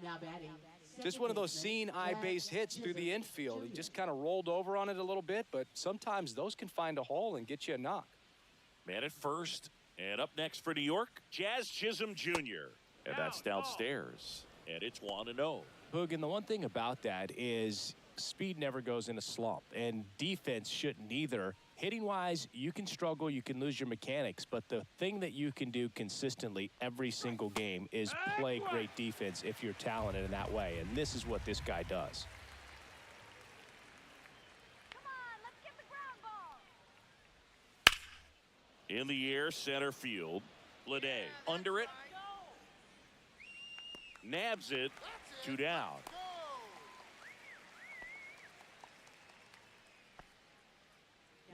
Now batting. Just one of those seeing eye base hits through the infield. He just kind of rolled over on it a little bit, but sometimes those can find a hole and get you a knock. Man at first. And up next for New York, Jazz Chisholm Jr. And that's downstairs. And it's 1-0. Boog, and the one thing about that is speed never goes in a slump, and defense shouldn't either. Hitting-wise, you can struggle, you can lose your mechanics, but the thing that you can do consistently every single game is play great defense if you're talented in that way, and this is what this guy does. Come on, let's get the ground ball. In the air, center field. Lede under it. Nabs it. 2 down.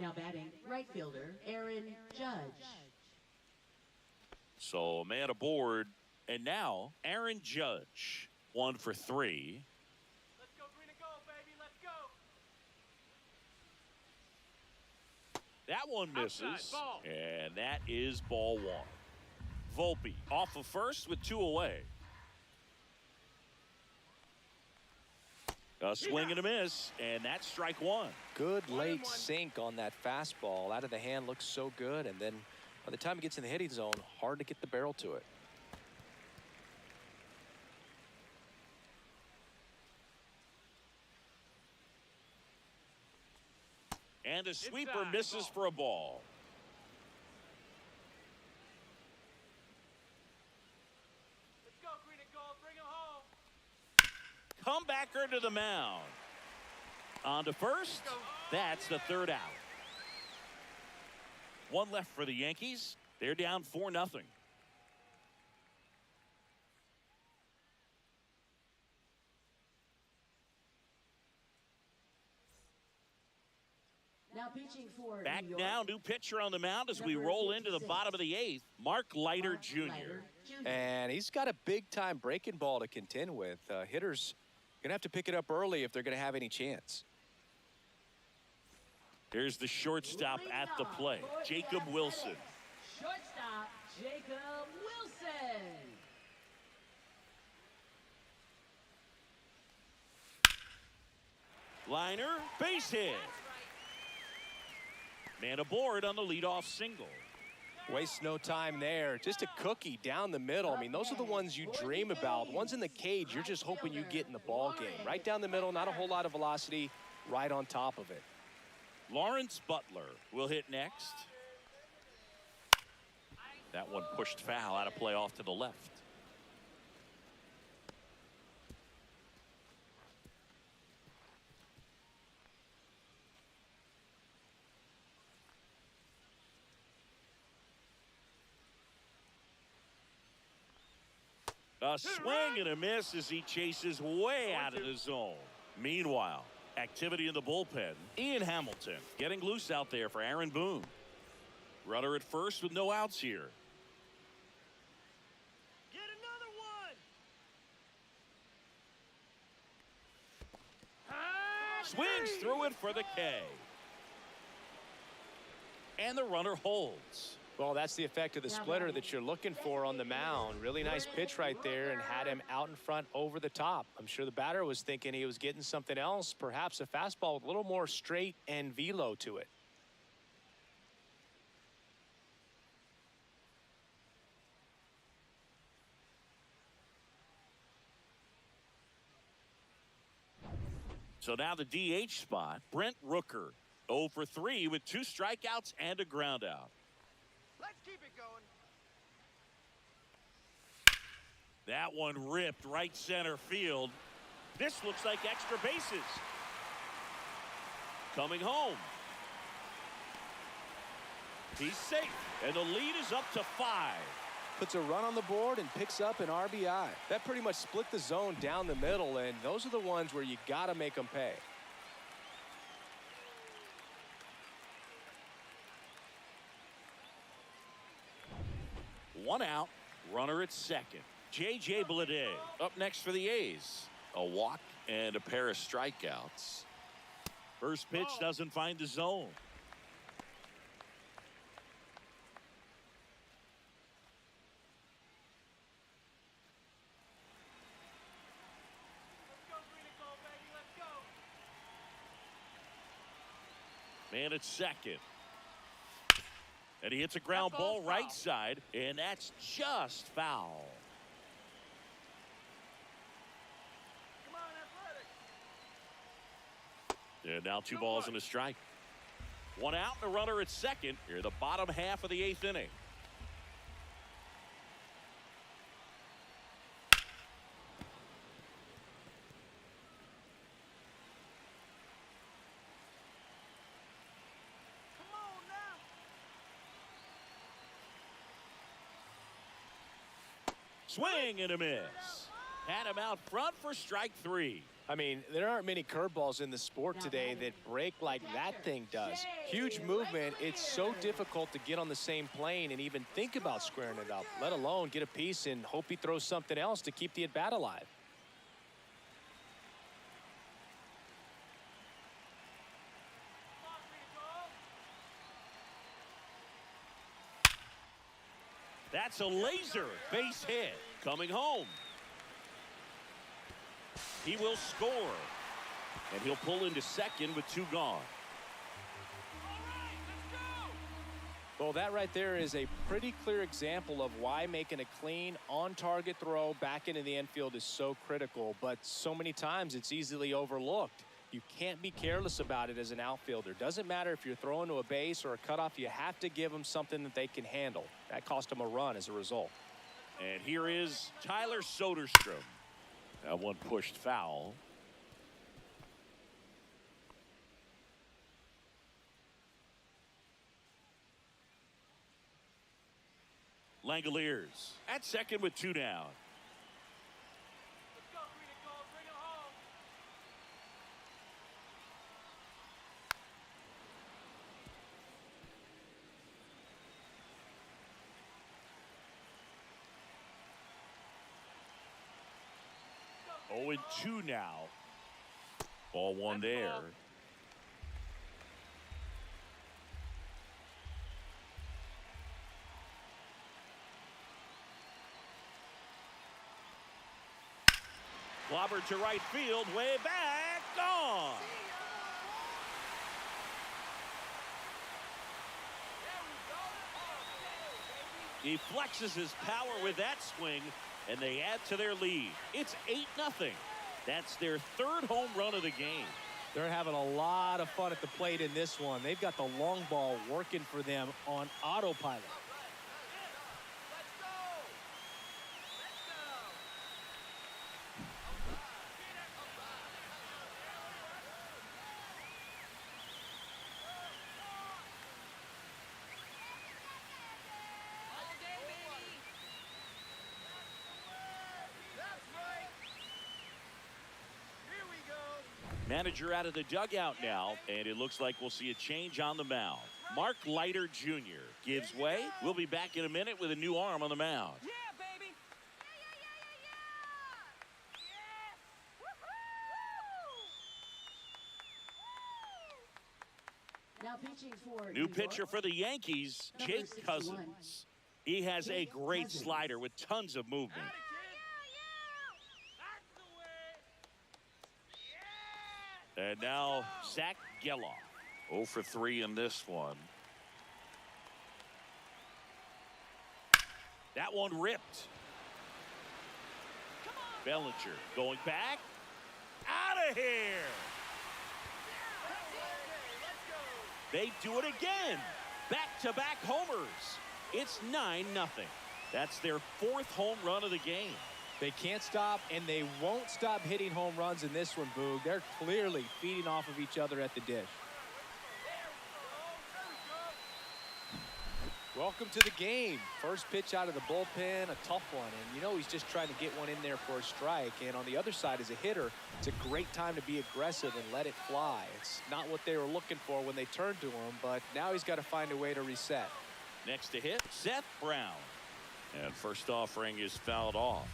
Now batting, right fielder Aaron Judge. So man aboard. And now Aaron Judge. 1 for 3. Let's go green and gold, baby. Let's go. That one misses. Outside, ball. And that is ball 1. Volpe off of first with 2 away. A swing and a miss, and that's strike 1. Good late sink on that fastball. Out of the hand, looks so good, and then by the time it gets in the hitting zone, hard to get the barrel to it. And a sweeper Inside, misses ball. for a ball. Let's go green and gold. Bring him home. Comebacker to the mound. On to first. That's the 3rd out. 1 left for the Yankees. They're down 4-0. Now pitching for Back New York, now, new pitcher on the mound as we number roll into the 56. bottom of the 8th. Mark Leiter Mark Jr. Leiter Jr. And he's got a big-time breaking ball to contend with. Hitters going to have to pick it up early if they're going to have any chance. Here's the shortstop at the plate, Jacob Wilson. Shortstop Jacob Wilson. Liner, base hit. Man aboard on the leadoff single. Waste no time there. Just a cookie down the middle. I mean, those are the ones you dream about. Ones in the cage, you're just hoping you get in the ball game. Right down the middle, not a whole lot of velocity, right on top of it. Lawrence Butler will hit next. That one pushed foul out of play off to the left. A swing and a miss as he chases way out of the zone. Meanwhile, activity in the bullpen. Ian Hamilton getting loose out there for Aaron Boone. Runner at first with no outs here. Get another one. Swings through it for the K. And the runner holds. Well, that's the effect of the splitter that you're looking for on the mound. Really nice pitch right there and had him out in front over the top. I'm sure the batter was thinking he was getting something else, perhaps a fastball with a little more straight and velo to it. So now the DH spot, Brent Rooker 0 for 3 with 2 strikeouts and a ground out. Let's keep it going. That one ripped right center field. This looks like extra bases. Coming home. He's safe, and the lead is up to 5. Puts a run on the board and picks up an RBI. That pretty much split the zone down the middle, and those are the ones where you got to make them pay. One out, runner at second. J.J. Bleday up next for the A's. A walk and a pair of strikeouts. First pitch doesn't find the zone. Let's go, green and gold, baby. Let's go. Man at second. And he hits a ground ball right side, and that's just foul. Come on, athletic. And now 2 balls and a strike. 1 out and a runner at second. Here the bottom half of the 8th inning. Come on now. Swing and a miss. Had him out front for strike 3. I mean, there aren't many curveballs in the sport today that break like that thing does. Huge movement. It's so difficult to get on the same plane and even think about squaring it up, let alone get a piece and hope he throws something else to keep the at-bat alive. Come on, green and gold. That's a laser base hit. Coming home. He will score. And he'll pull into second with 2 gone. All right, let's go. Well, that right there is a pretty clear example of why making a clean, on-target throw back into the infield is so critical, but so many times it's easily overlooked. You can't be careless about it as an outfielder. Doesn't matter if you're throwing to a base or a cutoff, you have to give them something that they can handle. That cost them a run as a result. And here is Tyler Soderstrom. That one pushed foul. Langoliers at second with 2 down. Let's go, green and gold. Bring it home. Oh, and 2 now. Ball 1 there. Clobbered to right field, way back, gone. He flexes his power with that swing, and they add to their lead. It's 8-0. That's their 3rd home run of the game. They're having a lot of fun at the plate in this one. They've got the long ball working for them on autopilot. Let's go. Let's go. All day, baby. That's right. Here we go. Manager out of the dugout now, and it looks like we'll see a change on the mound. Mark Leiter Jr. gives way. We'll be back in a minute with a new arm on the mound. Yeah, baby. Now pitching for New New pitcher York, for the Yankees, number Jake 61. Cousins. He has a Jake great Cousins. slider with tons of movement. That's the way. And now Zach Geloff. 0 for 3 in this one. That one ripped. Bellinger going back. Out of here. They do it again. Back-to-back homers. It's 9-0. That's their 4th home run of the game. They can't stop, and they won't stop hitting home runs in this one, Boog. They're clearly feeding off of each other at the dish. Welcome to the game. First pitch out of the bullpen, a tough one. And, you know, he's just trying to get one in there for a strike. And on the other side, as a hitter, it's a great time to be aggressive and let it fly. It's not what they were looking for when they turned to him, but now he's got to find a way to reset. Next to hit, Seth Brown. And first offering is fouled off.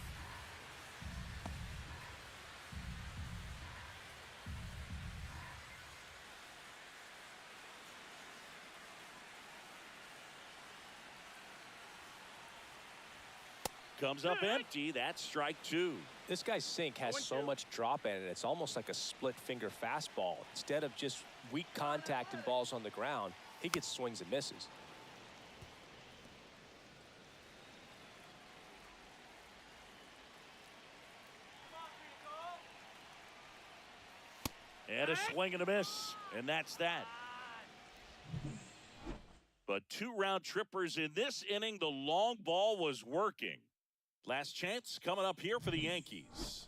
Comes up empty. That's strike 2. This guy's sink has so much drop in it. It's almost like a split finger fastball. Instead of just weak contact and balls on the ground, he gets swings and misses. And a swing and a miss. And that's that. But 2 round trippers in this inning. The long ball was working. Last chance coming up here for the Yankees.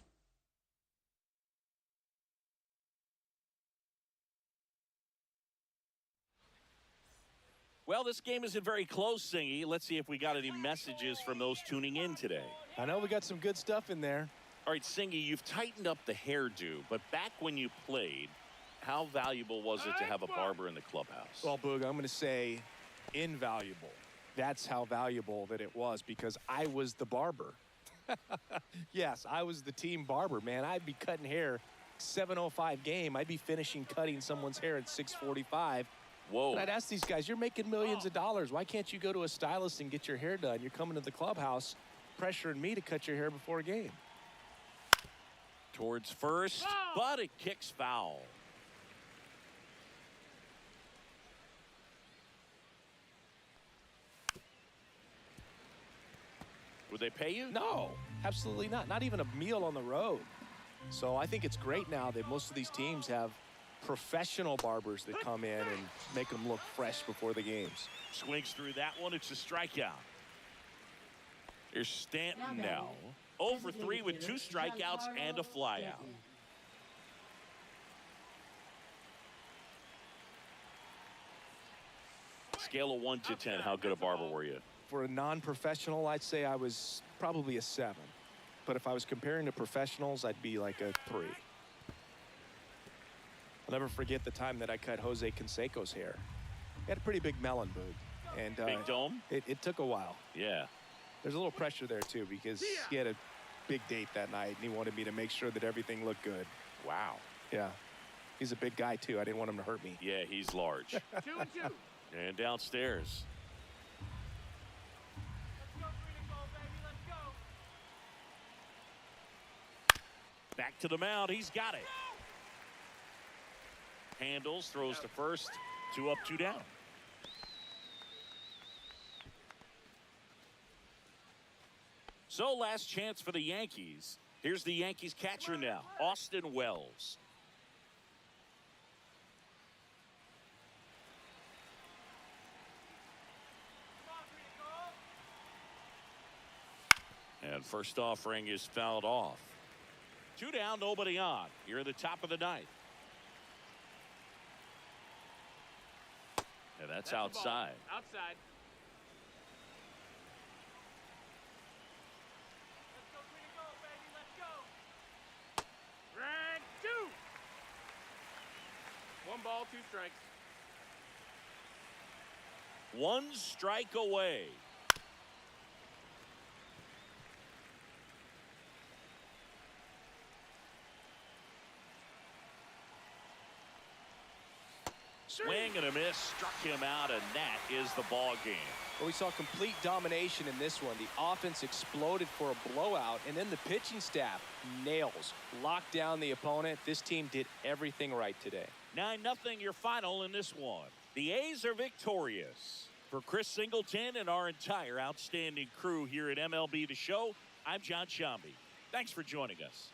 Well, this game isn't very close, Singy. Let's see if we got any messages from those tuning in today. I know we got some good stuff in there. All right, Singy, you've tightened up the hairdo, but back when you played, how valuable was it to have a barber in the clubhouse? Well, Boog, I'm going to say invaluable. That's how valuable that it was because I was the barber. Yes, I was the team barber, man. I'd be cutting hair 7:05 game. I'd be finishing cutting someone's hair at 6:45. Whoa. And I'd ask these guys, you're making millions of dollars. Why can't you go to a stylist and get your hair done? You're coming to the clubhouse pressuring me to cut your hair before a game. Towards first, but it kicks foul. Would they pay you? No, absolutely not. Not even a meal on the road. So I think it's great now that most of these teams have professional barbers that come in and make them look fresh before the games. Swings through that one. It's a strikeout. Here's Stanton now. 0 for 3 with 2 strikeouts and a flyout. Scale of 1 to 10, how good a barber were you? For a non-professional, I'd say I was probably a 7. But if I was comparing to professionals, I'd be like a 3. I'll never forget the time that I cut Jose Canseco's hair. He had a pretty big melon, Boog. And Big dome? It took a while. Yeah. There's a little pressure there, too, because he had a big date that night, and he wanted me to make sure that everything looked good. Wow. Yeah. He's a big guy, too. I didn't want him to hurt me. Yeah, he's large. 2 and 2. And downstairs. Let's go, Green Gold, baby. Let's go. Back to the mound. He's got it. Handles, throws to first. 2 up, 2 down. So last chance for the Yankees. Here's the Yankees catcher now, Austin Wells. And first offering is fouled off. 2 down, nobody on. Here at the top of the 9th. And that's outside. Outside. Let's go, Green Gold, baby. Let's go. Round 2. 1 ball, 2 strikes. 1 strike away. Swing and a miss, struck him out, and that is the ball game. Well, we saw complete domination in this one. The offense exploded for a blowout, and then the pitching staff nails, locked down the opponent. This team did everything right today. 9-0 your final in this one. The A's are victorious. For Chris Singleton and our entire outstanding crew here at MLB The Show, I'm John Shambi. Thanks for joining us.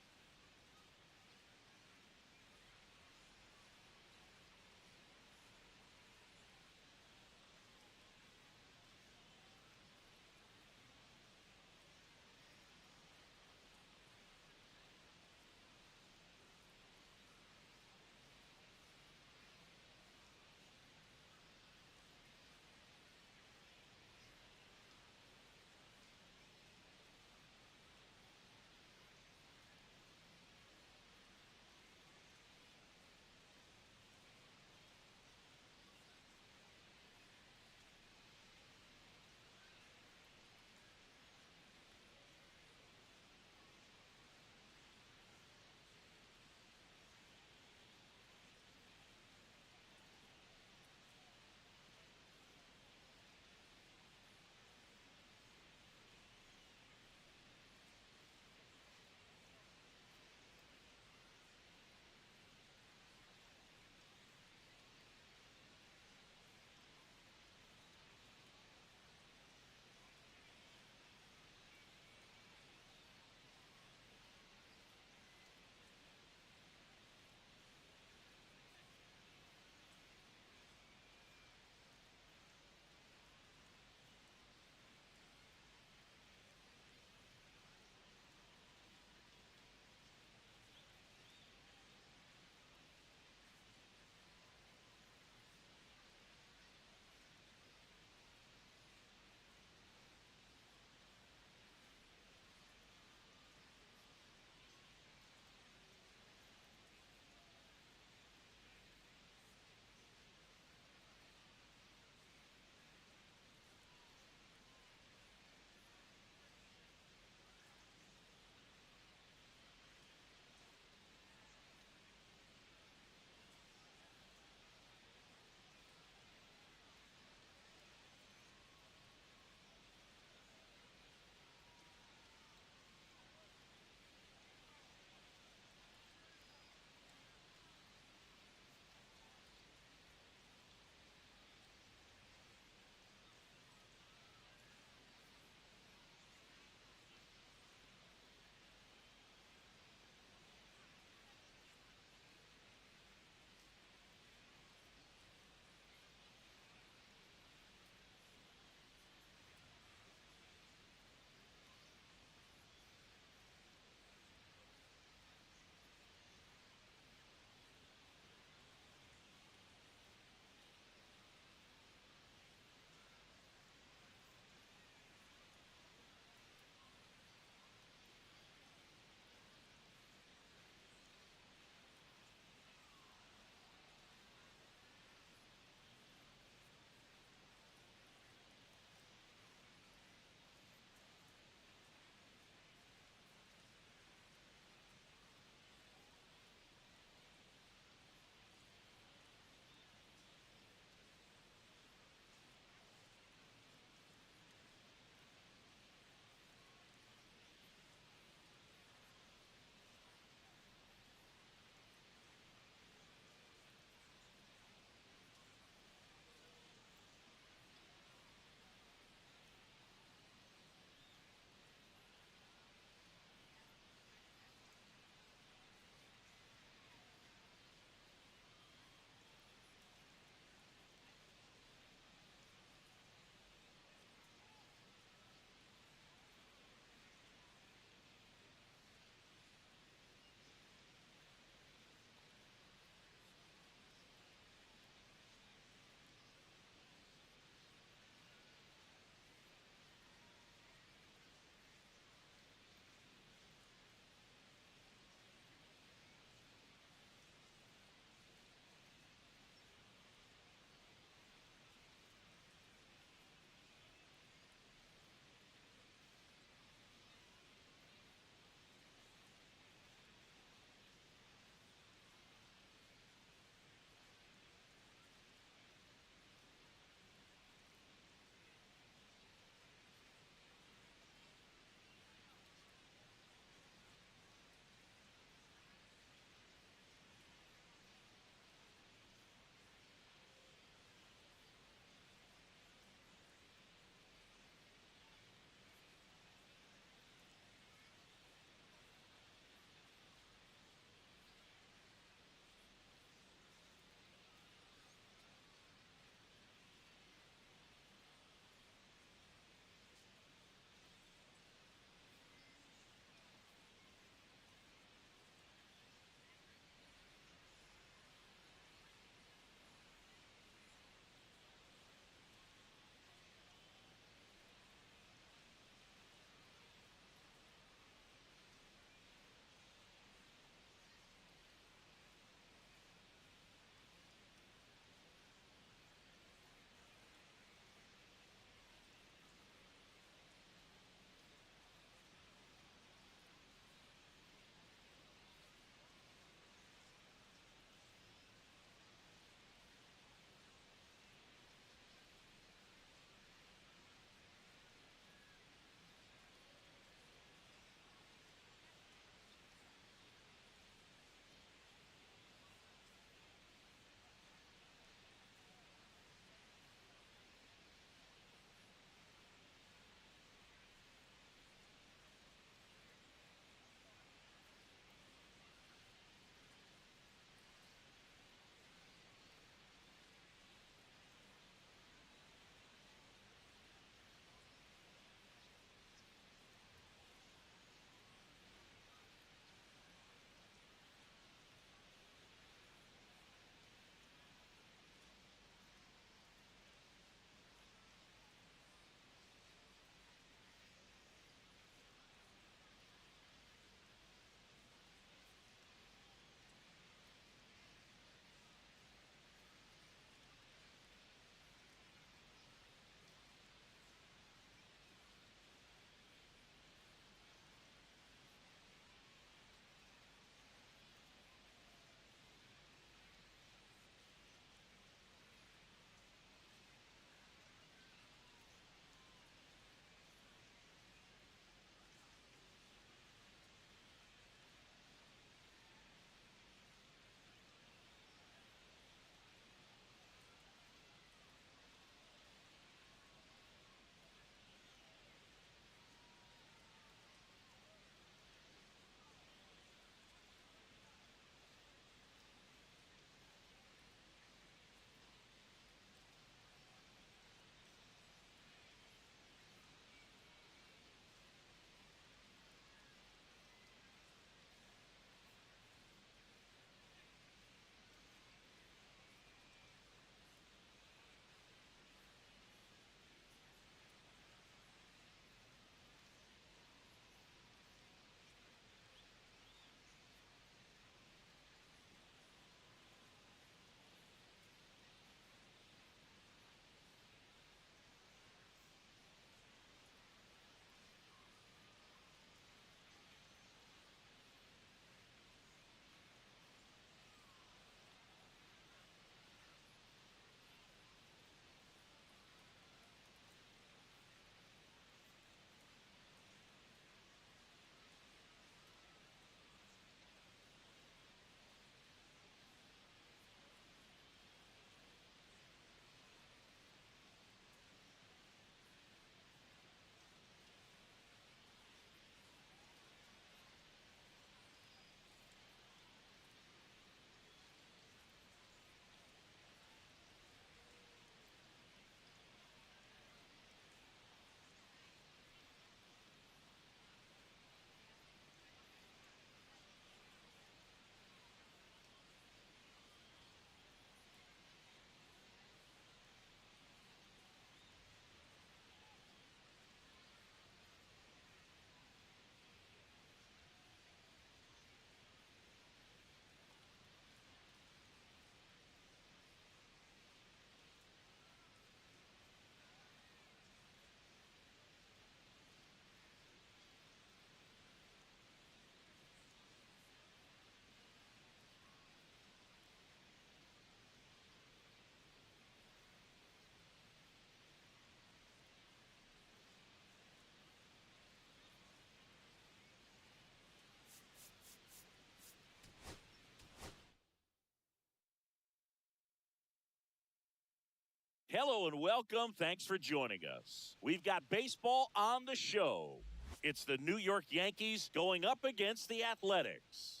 Hello and welcome. Thanks for joining us. We've got baseball on the show. It's the New York Yankees going up against the Athletics.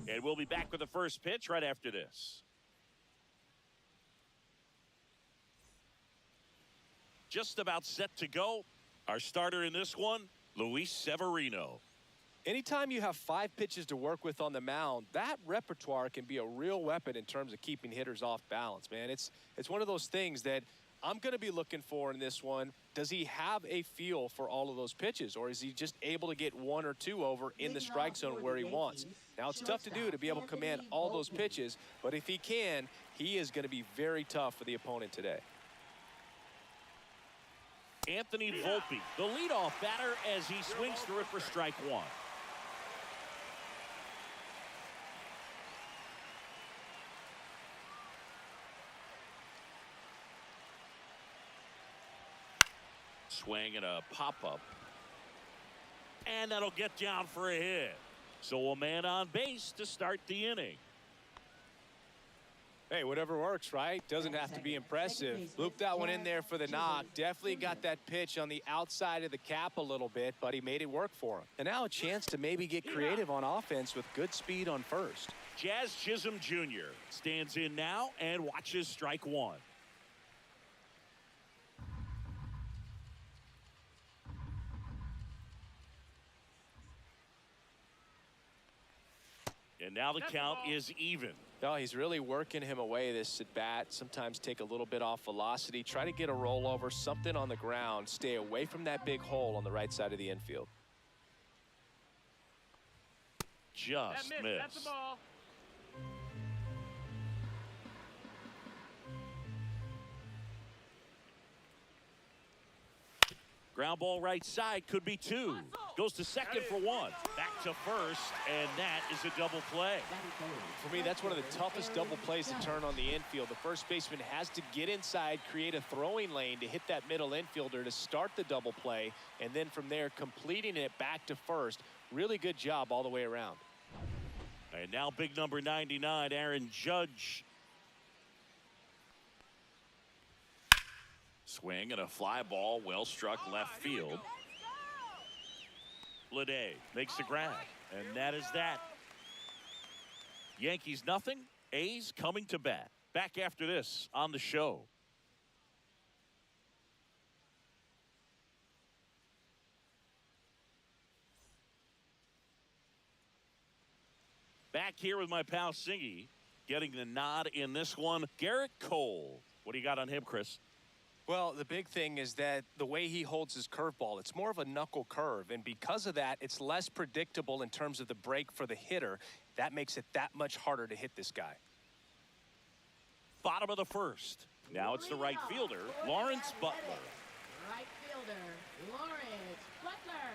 And we'll be back with the first pitch right after this. Just about set to go. Our starter in this one, Luis Severino. Anytime you have 5 pitches to work with on the mound, that repertoire can be a real weapon in terms of keeping hitters off balance, man. It's one of those things that I'm going to be looking for in this one. Does he have a feel for all of those pitches, or is he just able to get 1 or 2 over in the strike zone where he wants? Now, it's tough to do to be able to command all those pitches, but if he can, he is going to be very tough for the opponent today. Anthony Volpe, the leadoff batter, as he swings through it for strike 1. Swing and a pop-up. And that'll get down for a hit. So a man on base to start the inning. Hey, whatever works, right? Doesn't have to be impressive. Looped that one in there for the knock. Definitely got that pitch on the outside of the cap a little bit, but he made it work for him. And now a chance to maybe get creative on offense with good speed on first. Jazz Chisholm Jr. stands in now and watches strike 1. And now the count is even. No, he's really working him away this at bat. Sometimes take a little bit off velocity. Try to get a rollover, something on the ground. Stay away from that big hole on the right side of the infield. Just missed. That's the ball. Ground ball right side, could be 2. Goes to second for 1. Back to first, and that is a double play. For me, that's one of the toughest double plays to turn on the infield. The first baseman has to get inside, create a throwing lane to hit that middle infielder to start the double play, and then from there, completing it back to first. Really good job all the way around. And now big number 99, Aaron Judge. Swing and a fly ball, well struck left field. Lede makes the grab, and that is that. Yankees nothing, A's coming to bat. Back after this on the show. Back here with my pal Singy, getting the nod in this one. Garrett Cole. What do you got on him, Chris? Well, the big thing is that the way he holds his curveball, it's more of a knuckle curve. And because of that, it's less predictable in terms of the break for the hitter. That makes it that much harder to hit this guy. Bottom of the first. Now it's the right fielder, Lawrence Butler. Right fielder, Lawrence Butler.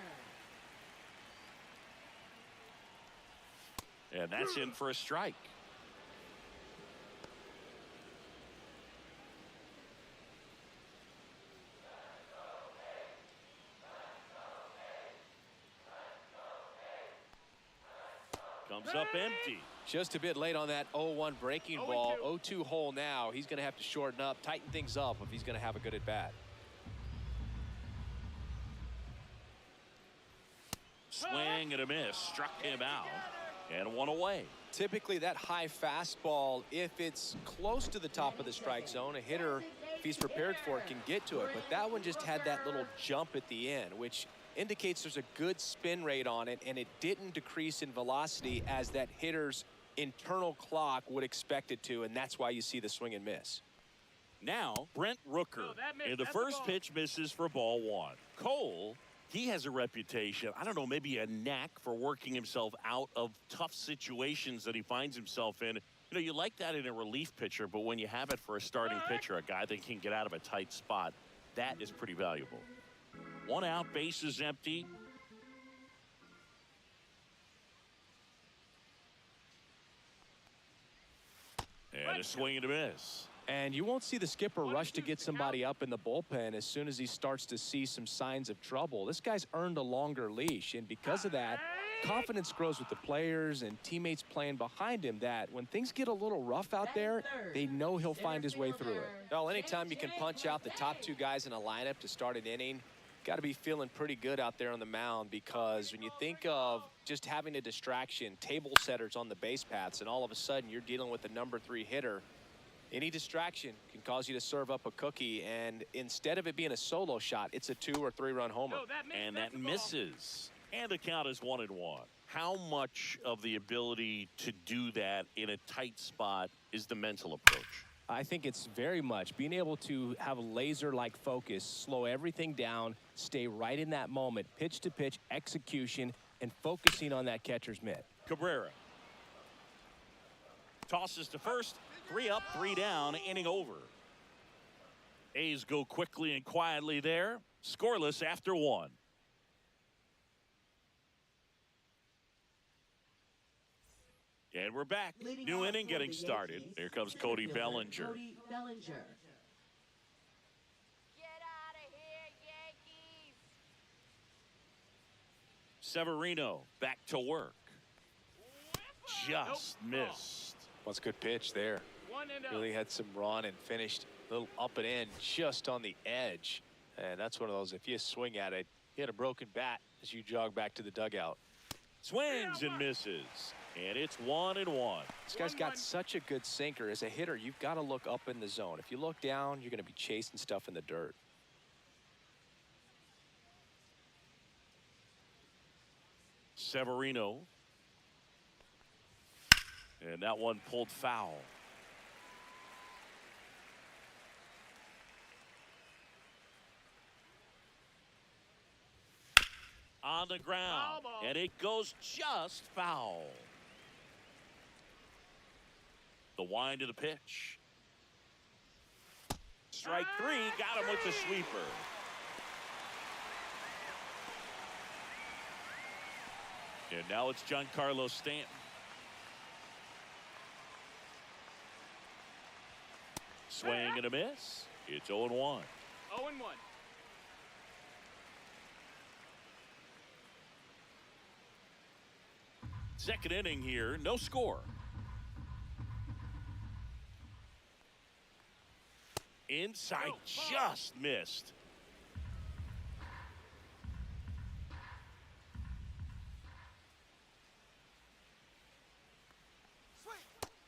And that's in for a strike. Comes up empty. Just a bit late on that 0-1 breaking ball. 0-2 hole now. He's going to have to shorten up, tighten things up if he's going to have a good at bat. Swing and a miss. Struck him out. And 1 away. Typically that high fastball, if it's close to the top of the strike zone, a hitter, if he's prepared for it, can get to it. But that one just had that little jump at the end, which indicates there's a good spin rate on it, and it didn't decrease in velocity as that hitter's internal clock would expect it to, and that's why you see the swing and miss. Now Brent Rooker in the first pitch misses for ball 1. Cole, he has a reputation, I don't know, maybe a knack for working himself out of tough situations that he finds himself in. You know, you like that in a relief pitcher, but when you have it for a starting pitcher, a guy that can get out of a tight spot, that is pretty valuable. 1 out, base is empty. And a swing and a miss. And you won't see the skipper rush to get somebody up in the bullpen as soon as he starts to see some signs of trouble. This guy's earned a longer leash, and because of that, confidence grows with the players and teammates playing behind him that when things get a little rough out there, they know he'll find his way through it. Well, anytime you can punch out the top two guys in a lineup to start an inning, got to be feeling pretty good out there on the mound, because when you think of just having a distraction, table setters on the base paths, and all of a sudden you're dealing with the #3 hitter, any distraction can cause you to serve up a cookie, and instead of it being a solo shot, it's a 2 or 3 run homer. And that misses. And the count is 1-1. How much of the ability to do that in a tight spot is the mental approach? I think it's very much being able to have a laser-like focus, slow everything down, stay right in that moment, pitch-to-pitch execution, and focusing on that catcher's mitt. Cabrera tosses to first. 3 up, 3 down, inning over. A's go quickly and quietly there. Scoreless after 1. And we're back. New inning getting started. Here comes Cody Bellinger. Cody Bellinger. Get out of here, Yankees. Severino back to work. Just missed. That's a good pitch there. Really had some run and finished a little up and in just on the edge. And that's one of those, if you swing at it, you had a broken bat as you jog back to the dugout. Swings and misses. And it's 1-1. This guy's got such a good sinker. As a hitter, you've got to look up in the zone. If you look down, you're going to be chasing stuff in the dirt. Severino. And that one pulled foul. On the ground. And it goes just foul. The wind of the pitch. Strike 3. Got him with the sweeper. And now it's Giancarlo Stanton. Swing and a miss. It's 0-1. 0-1. Second inning here, no score. Inside, just missed.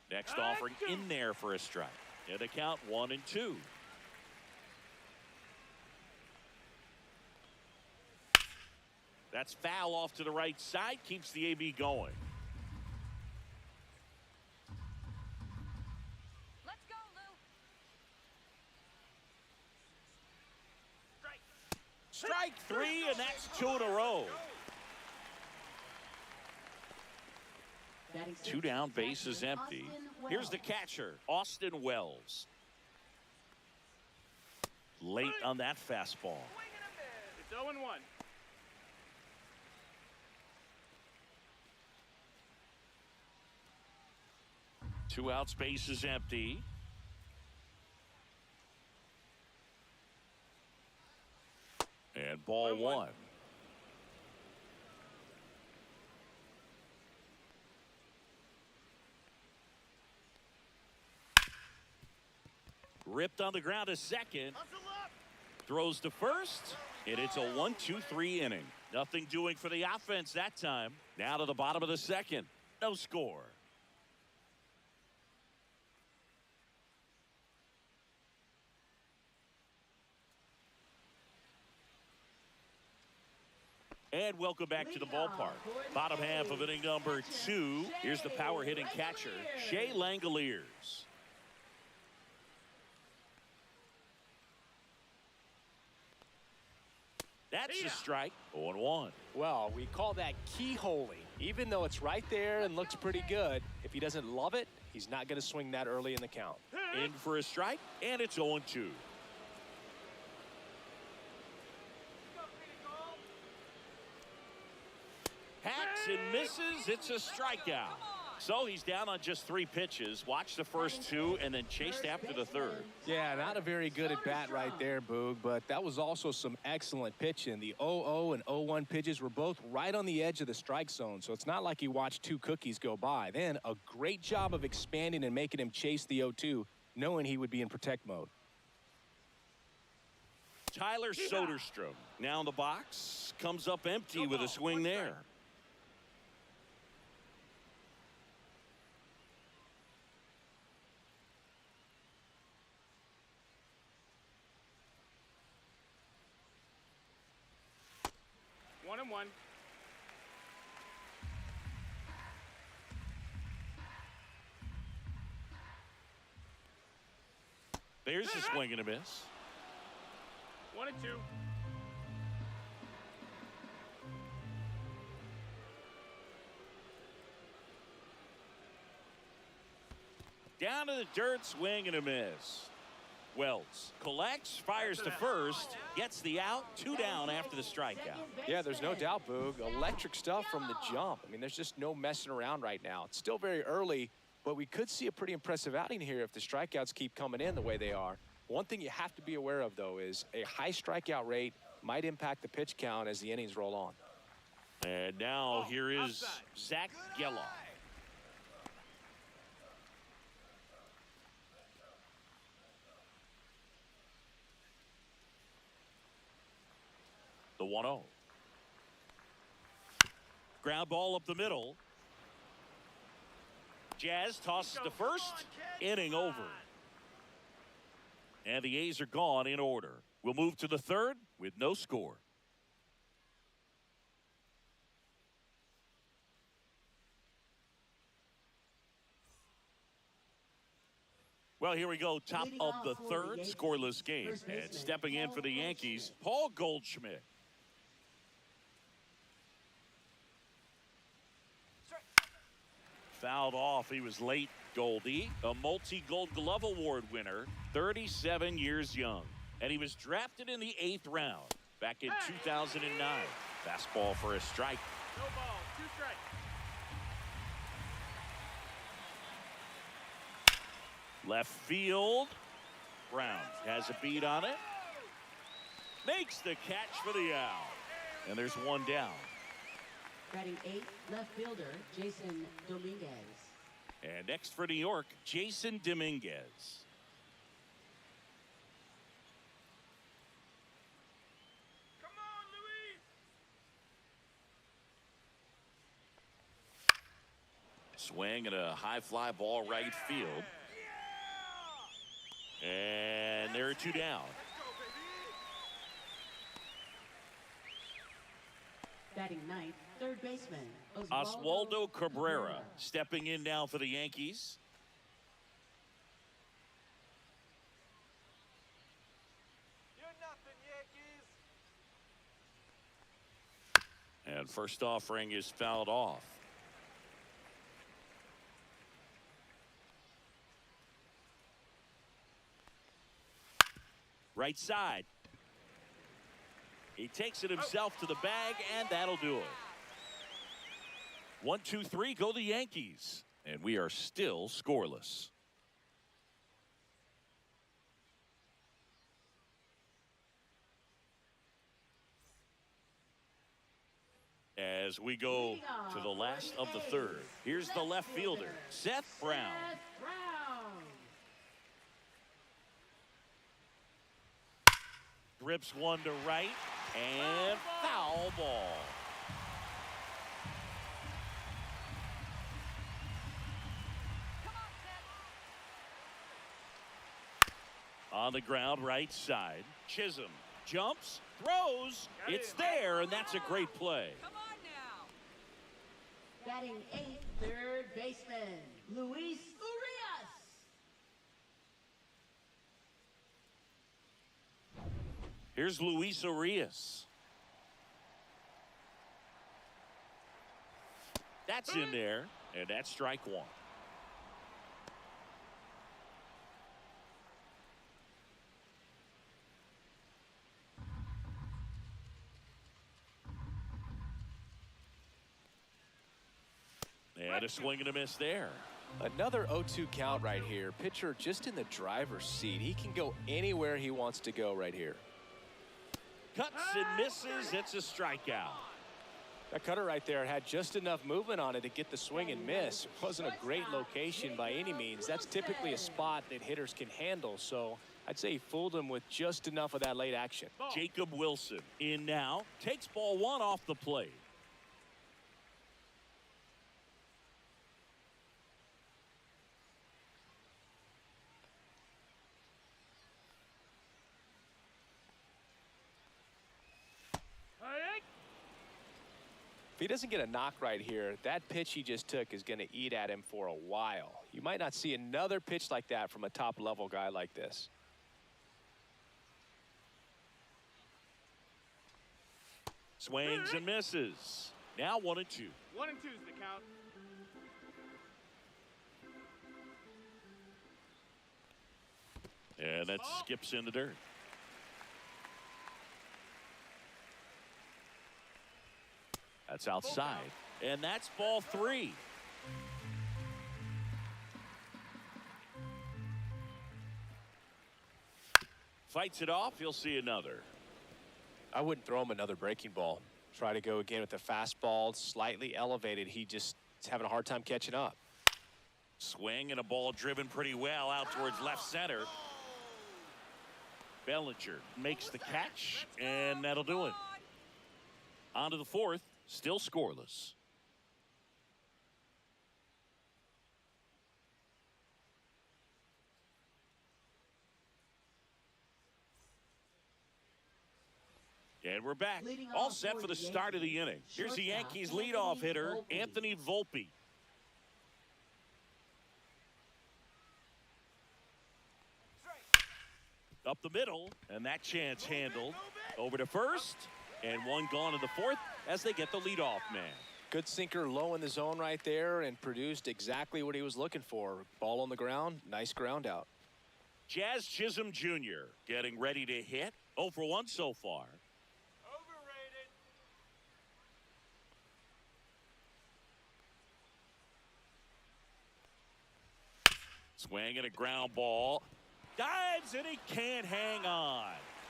Next offering in there for a strike. And a count 1-2. That's foul off to the right side, keeps the AB going. Let's go, Lou. Strike 3, and that's 2 in a row. 2 down, base is empty. Here's the catcher, Austin Wells. Late on that fastball. It's 0-1. Two outs, base is empty. And ball 1. Ripped on the ground to second. Throws to first. And it's a 1-2-3 inning. Nothing doing for the offense that time. Now to the bottom of the second. No score. And welcome back to the ballpark. Bottom half of inning number 2. Here's the power hitting catcher, Shea Langoliers. That's a strike. 0-1. Well, we call that keyholing. Even though it's right there and looks pretty good, if he doesn't love it, he's not going to swing that early in the count. In for a strike, and it's 0-2. Hacks and misses. It's a strikeout. So he's down on just 3 pitches. Watch the first 2 and then chased after the third. Yeah, not a very good at bat right there, Boog, but that was also some excellent pitching. The 0-0 and 0-1 pitches were both right on the edge of the strike zone, so it's not like he watched 2 cookies go by. Then a great job of expanding and making him chase the 0-2, knowing he would be in protect mode. Tyler Soderstrom now in the box, comes up empty with a swing there. One and one. There's a swing and a miss. 1 and 2. Down to the dirt, swing and a miss. Wells collects, fires to first, gets the out, 2 down after the strikeout. Yeah, there's no doubt, Boog. Electric stuff from the jump. I mean, there's just no messing around right now. It's still very early, but we could see a pretty impressive outing here if the strikeouts keep coming in the way they are. One thing you have to be aware of, though, is a high strikeout rate might impact the pitch count as the innings roll on. And now here is Zach Geloff. The 1-0. Ground ball up the middle. Jazz tosses to first. Inning over. And the A's are gone in order. We'll move to the third with no score. Well, here we go. Top of the third, scoreless game. And stepping in for the Yankees, Paul Goldschmidt. Fouled off. He was late, Goldie. A multi-Gold Glove Award winner, 37 years young. And he was drafted in the 8th round back in 2009. Fastball for a strike. No ball. 2 strikes. Left field. Brown has a beat on it. Makes the catch for the out. And there's 1 down. Batting 8th, left fielder Jason Dominguez. And next for New York, Jason Dominguez. Come on, Luis. Swing and a high fly ball right field. And there are 2 down. Batting 9th, third baseman Oswaldo Cabrera stepping in now for the Yankees. You're nothing, Yankees. And first offering is fouled off. Right side. He takes it himself to the bag, and that'll do it. 1, 2, 3, go the Yankees. And we are still scoreless. As we go to the last of the third, here's the left fielder, Seth Brown. Rips one to right, and foul ball. On the ground, right side. Chisholm jumps, throws. It's there, and that's a great play. Come on now. Batting 8th, third baseman Luis Urias. Here's Luis Urias. That's in there, and that's strike 1. And a swing and a miss there. Another 0-2 count right here. Pitcher just in the driver's seat. He can go anywhere he wants to go right here. Cuts and misses. It's a strikeout. That cutter right there had just enough movement on it to get the swing and miss. It wasn't a great location by any means. That's typically a spot that hitters can handle. So I'd say he fooled him with just enough of that late action. Jacob Wilson in now. Takes ball one off the plate. If he doesn't get a knock right here, that pitch he just took is going to eat at him for a while. You might not see another pitch like that from a top-level guy like this. Swings and misses. Now 1-2. 1-2 is the count. And that skips in the dirt. That's outside. And that's ball 3. Fights it off. You'll see another. I wouldn't throw him another breaking ball. Try to go again with the fastball, slightly elevated. He just is having a hard time catching up. Swing and a ball driven pretty well out towards left center. Bellinger makes the catch, and that'll do it. On to the 4th, still scoreless. And we're back. All set for the start of the inning. Here's the Yankees leadoff hitter, Anthony Volpe. Up the middle, and that chance handled. Over to first, and one gone in the 4th as they get the leadoff man. Good sinker low in the zone right there and produced exactly what he was looking for. Ball on the ground, nice ground out. Jazz Chisholm Jr. getting ready to hit. 0 for 1 so far. Overrated. Swing and a ground ball. Dives and he can't hang on.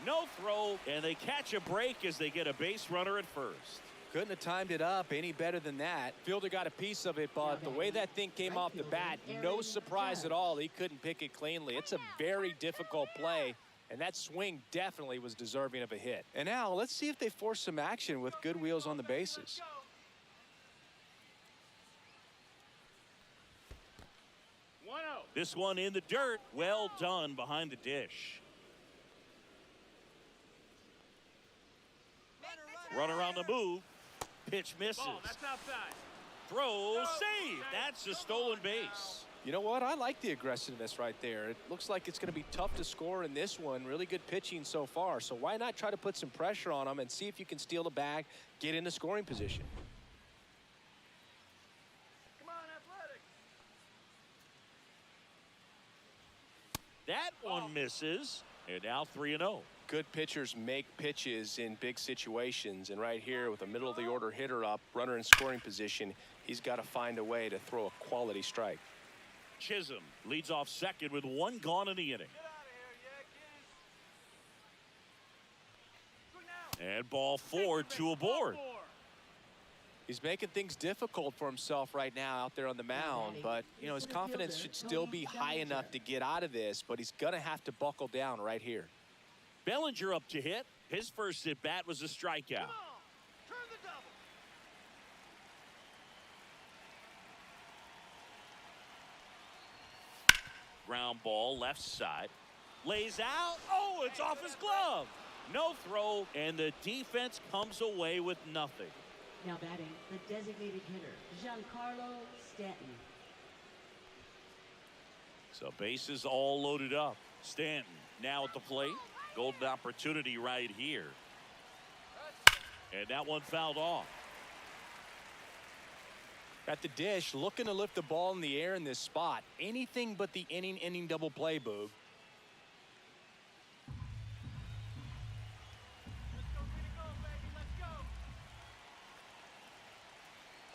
No throw, and they catch a break as they get a base runner at first. Couldn't have timed it up any better than that. Fielder got a piece of it, but the way that thing came off the bat, no surprise at all. He couldn't pick it cleanly. It's a very difficult play, and that swing definitely was deserving of a hit. And now let's see if they force some action with good wheels on the bases. This one in the dirt. Well done behind the dish. Runner on the move. Pitch misses. Ball, that's outside. Throw, save. That's a stolen base. You know what? I like the aggressiveness right there. It looks like it's going to be tough to score in this one. Really good pitching so far. So why not try to put some pressure on them and see if you can steal the bag, get into scoring position. Come on, Athletics. That one misses. And now 3-0. Good pitchers make pitches in big situations, and right here with a middle of the order hitter up, runner in scoring position, he's got to find a way to throw a quality strike. Chisholm leads off second with one gone in the inning. Get out of here, Yankees. And ball 4, 2 aboard. He's making things difficult for himself right now out there on the mound, but you know his confidence should still be high enough to get out of this, but he's gonna have to buckle down right here. Bellinger up to hit. His first at bat was a strikeout. Come on, turn the double. Ground ball left side. Lays out. Oh, it's off his glove. No throw, and the defense comes away with nothing. Now batting, the designated hitter, Giancarlo Stanton. So bases all loaded up. Stanton now at the plate. Golden opportunity right here. And that one fouled off. At the dish, looking to lift the ball in the air in this spot. Anything but the inning double play, Boog. Let's go, baby, let's go.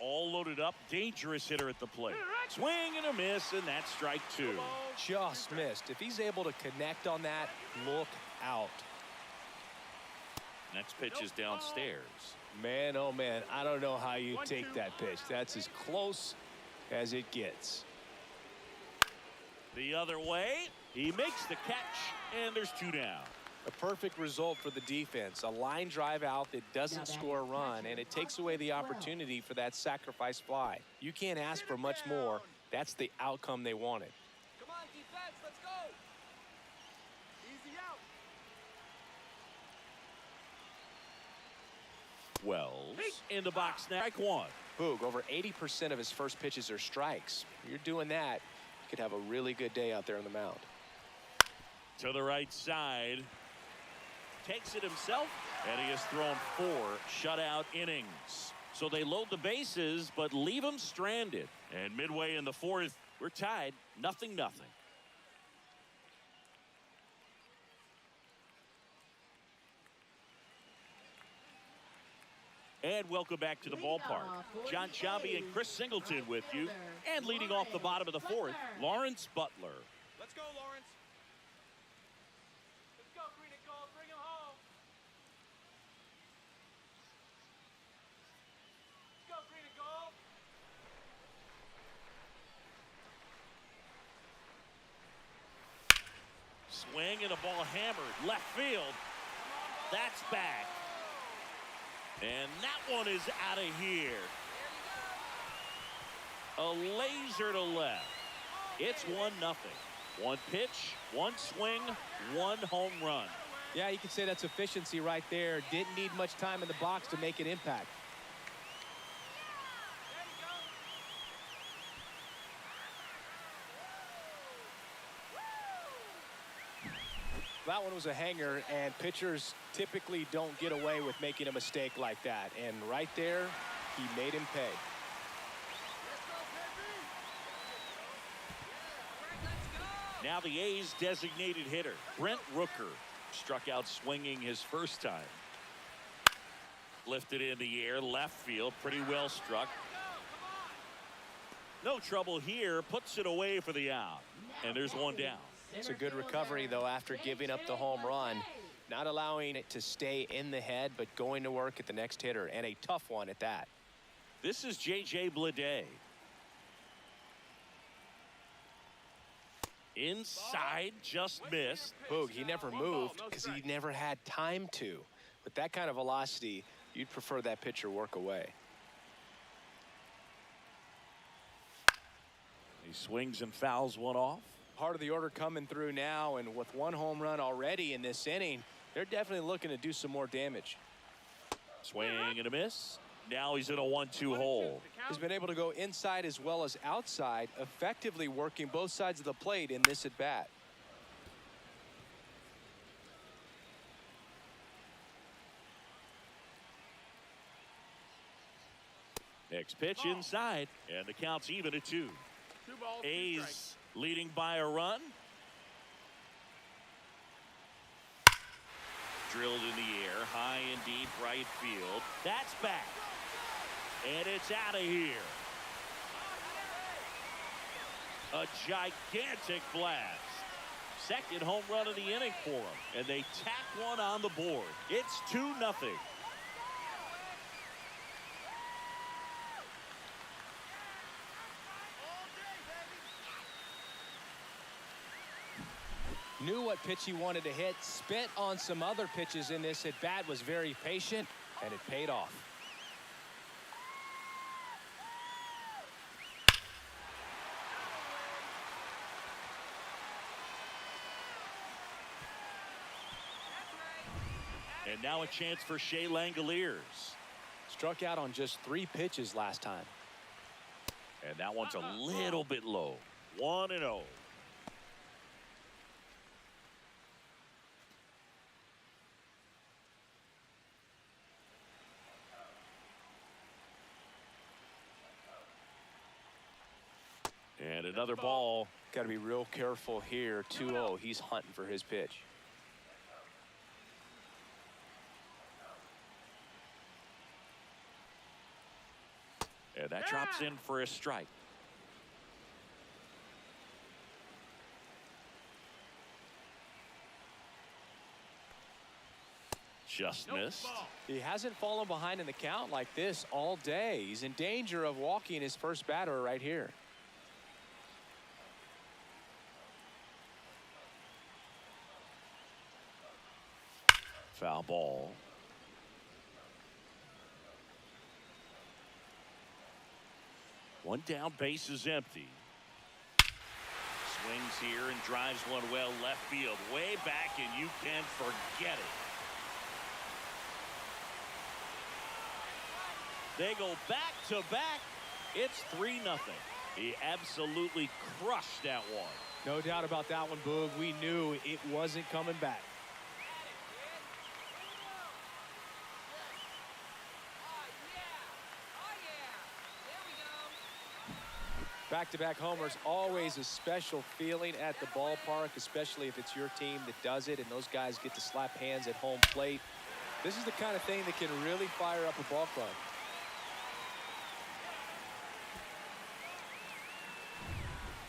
All loaded up. Dangerous hitter at the plate. Swing and a miss, and that's strike two. Just missed. If he's able to connect on that, look out. Next pitch is downstairs. Man, oh man, I don't know how you take that pitch. That's as close as it gets. The other way, he makes the catch, and there's two down. A perfect result for the defense. A line drive out that doesn't score a run, and it takes away the opportunity for that sacrifice fly. You can't ask for much more. That's the outcome they wanted. Come on, defense, let's go. Easy out. Wells in the box now. Strike one. Boog, over 80% of his first pitches are strikes. You're doing that, you could have a really good day out there on the mound. To the right side. Takes it himself, and he has thrown 4 shutout innings. So they load the bases, but leave him stranded. And midway in the 4th, we're tied, 0-0. And welcome back to the ballpark. John Sciambi and Chris Singleton with you. And leading off the bottom of the 4th, Lawrence Butler. Let's go, Lawrence. Let's go, green and gold. Bring him home. Let's go, green and gold. Swing and a ball hammered left field. That's back. And that one is out of here. A laser to left. It's 1-0. One pitch, one swing, one home run. Yeah, you can say that's efficiency right there. Didn't need much time in the box to make an impact. That one was a hanger, and pitchers typically don't get away with making a mistake like that. And right there, he made him pay. Now the A's designated hitter, Brent Rooker, struck out swinging his first time. Lifted in the air, left field, pretty well struck. No trouble here, puts it away for the out. And there's one down. It's a good recovery, though, after giving up the home run. Not allowing it to stay in the head, but going to work at the next hitter, and a tough one at that. This is J.J. Bleday. Inside, just missed. Boog, he never moved because he never had time to. With that kind of velocity, you'd prefer that pitcher work away. He swings and fouls one off. Part of the order coming through now, and with one home run already in this inning, they're definitely looking to do some more damage. Swing and a miss. Now he's in a 1-2 hole. He's been able to go inside as well as outside, effectively working both sides of the plate in this at bat. Next pitch inside, and the count's even at 2. 2 balls, 2 A's strikes. leading by a run. Drilled in the air, high and deep right field. That's back. And it's out of here. A gigantic blast. Second home run of the inning for him. And they tack one on the board. It's 2-0. Knew what pitch he wanted to hit, spent on some other pitches in this at bat, was very patient, and it paid off. And now a chance for Shea Langoliers. Struck out on just 3 pitches last time. And that one's a little bit low. 1-0. And another ball. Got to be real careful here. 2-0. He's hunting for his pitch. And that drops in for a strike. Just missed. He hasn't fallen behind in the count like this all day. He's in danger of walking his first batter right here. Foul ball. One down, base is empty. Swings here and drives one well left field, way back, and you can forget it. They go back to back. It's 3-0. He absolutely crushed that one. No doubt about that one, Boog. We knew it wasn't coming back. Back-to-back homers, always a special feeling at the ballpark, especially if it's your team that does it and those guys get to slap hands at home plate. This is the kind of thing that can really fire up a ball club.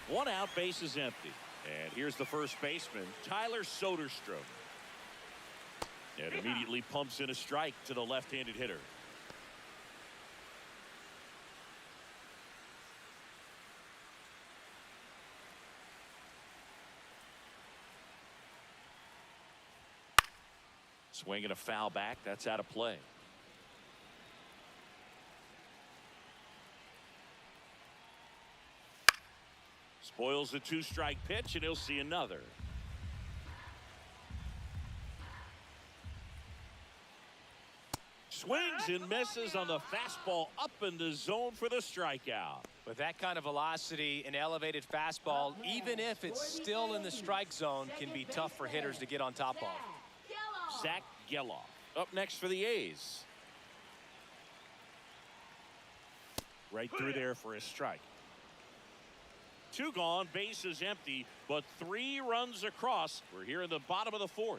One out, base is empty. And here's the first baseman, Tyler Soderstrom. And immediately pumps in a strike to the left-handed hitter. Swinging a foul back. That's out of play. Spoils the 2-strike pitch, and he'll see another. Swings and misses on the fastball up in the zone for the strikeout. With that kind of velocity, an elevated fastball, even if it's still in the strike zone, can be tough for hitters to get on top of. Zach Geloff up next for the A's. Right through there for a strike. 2 gone, base is empty, but 3 runs across. We're here in the bottom of the 4th.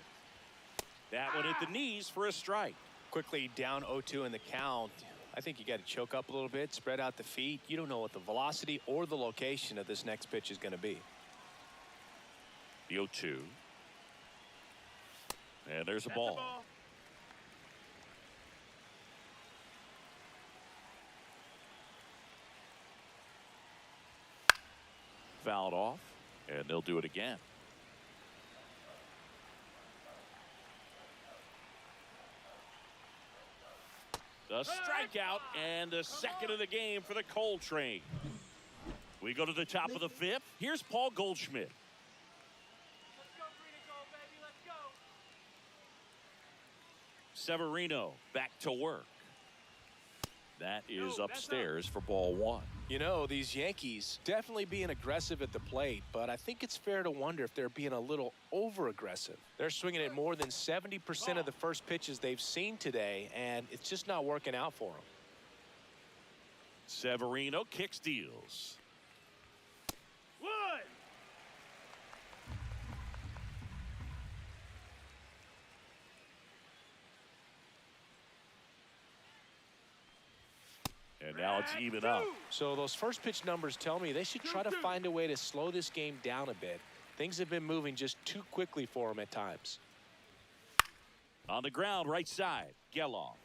That one hit the knees for a strike. Quickly down 0-2 in the count. I think you got to choke up a little bit, spread out the feet. You don't know what the velocity or the location of this next pitch is going to be. The 0-2. And there's a ball. Fouled off, and they'll do it again. The strikeout and the second of the game for the Coltrane. We go to the top of the 5th. Here's Paul Goldschmidt. Let's go, green and gold, baby. Let's go. Severino back to work. That is upstairs for ball 1. You know, these Yankees definitely being aggressive at the plate, but I think it's fair to wonder if they're being a little over-aggressive. They're swinging at more than 70% of the first pitches they've seen today, and it's just not working out for them. Severino kicks, deals. Wood. And now it's even up. So those first pitch numbers tell me they should try to find a way to slow this game down a bit. Things have been moving just too quickly for them at times. On the ground, right side, Geloff.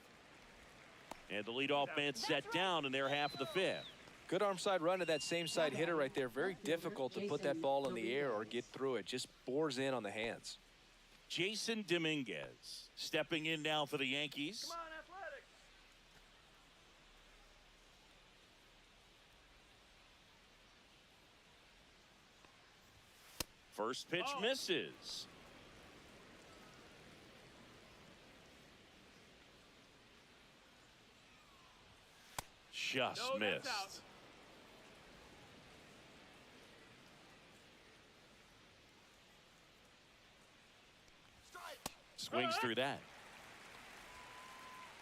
And the leadoff man set down in their half of the 5th. Good arm side run to that same side hitter right there. Very difficult to put that ball in the air or get through it. Just bores in on the hands. Jason Dominguez stepping in now for the Yankees. Come on, Athletics. First pitch misses. Just No, that's missed. out. Swings through that.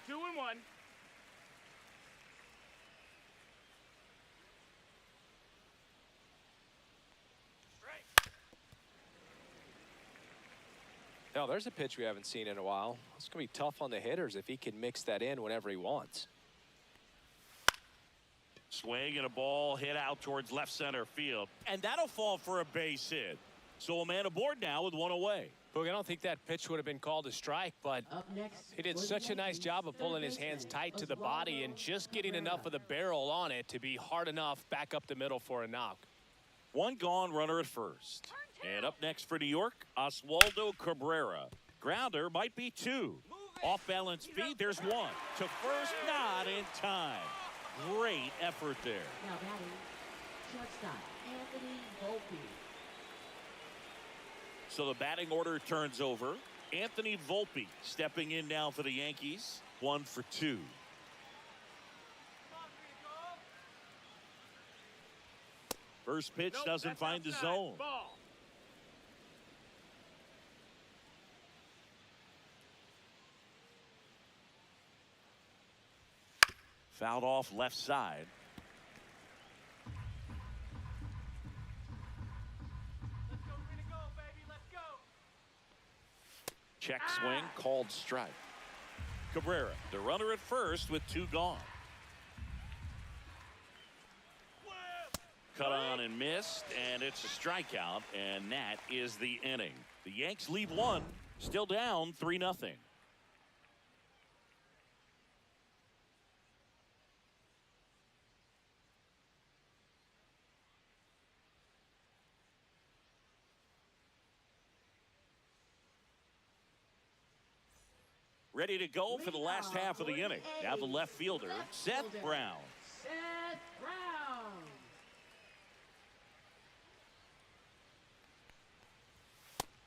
2-1. Now, there's a pitch we haven't seen in a while. It's going to be tough on the hitters if he can mix that in whenever he wants. Swing and a ball hit out towards left center field. And that'll fall for a base hit. So a man aboard now with one away. Boog, I don't think that pitch would have been called a strike, but Up next, he did for the such a nice Yankees, job of third pulling his hands baseman, tight to the body and just getting Cabrera. enough of the barrel on it to be hard enough back up the middle for a knock. One gone, runner at first. And up next for New York, Oswaldo Cabrera. Grounder might be two. Off balance feed, there's one. To first, not in time. Great effort there. Now batting, shortstop, Anthony Volpe. So the batting order turns over. Anthony Volpe stepping in now for the Yankees. 1 for 2. First pitch doesn't find the zone. Ball. Fouled off left side. Let's go green and gold, baby. Let's go. Check swing, called strike. Cabrera, the runner at first with 2 gone. Cut on and missed, and it's a strikeout, and that is the inning. The Yanks leave one, still down 3-0. Ready to go for the last half of the inning. Now the left fielder, Seth Brown. Seth Brown.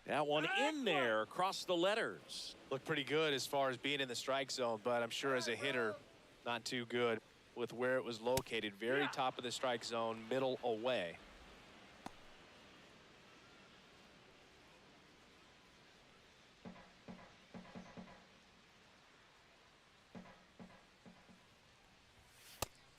That one in there across the letters. Looked pretty good as far as being in the strike zone, but I'm sure as a hitter, not too good with where it was located. Very top of the strike zone, middle away.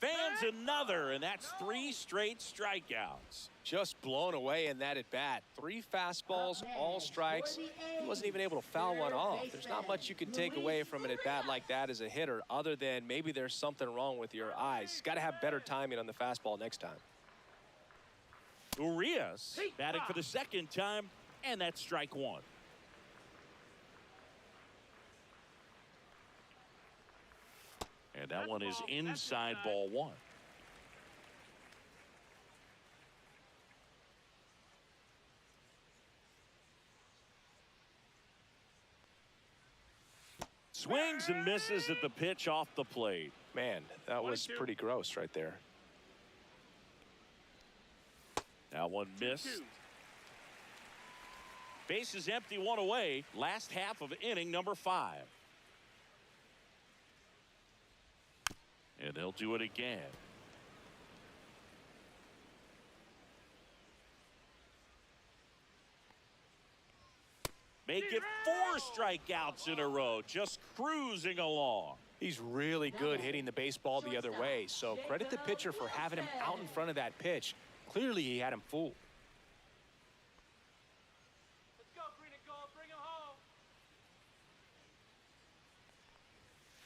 Fans another, and that's 3 straight strikeouts. Just blown away in that at bat. 3 fastballs, all strikes. He wasn't even able to foul one off. There's not much you can take away from an at bat like that as a hitter, other than maybe there's something wrong with your eyes. Got to have better timing on the fastball next time. Urias batting for the second time, and that's strike 1. And that one is inside ball 1. Swings and misses at the pitch off the plate. Man, that was pretty gross right there. That one missed. Base is empty, 1 away. Last half of inning number 5. And they'll do it again. Make it 4 strikeouts in a row, just cruising along. He's really good hitting the baseball the other way, so credit the pitcher for having him out in front of that pitch. Clearly he had him fooled. Let's go green and gold. Bring him home.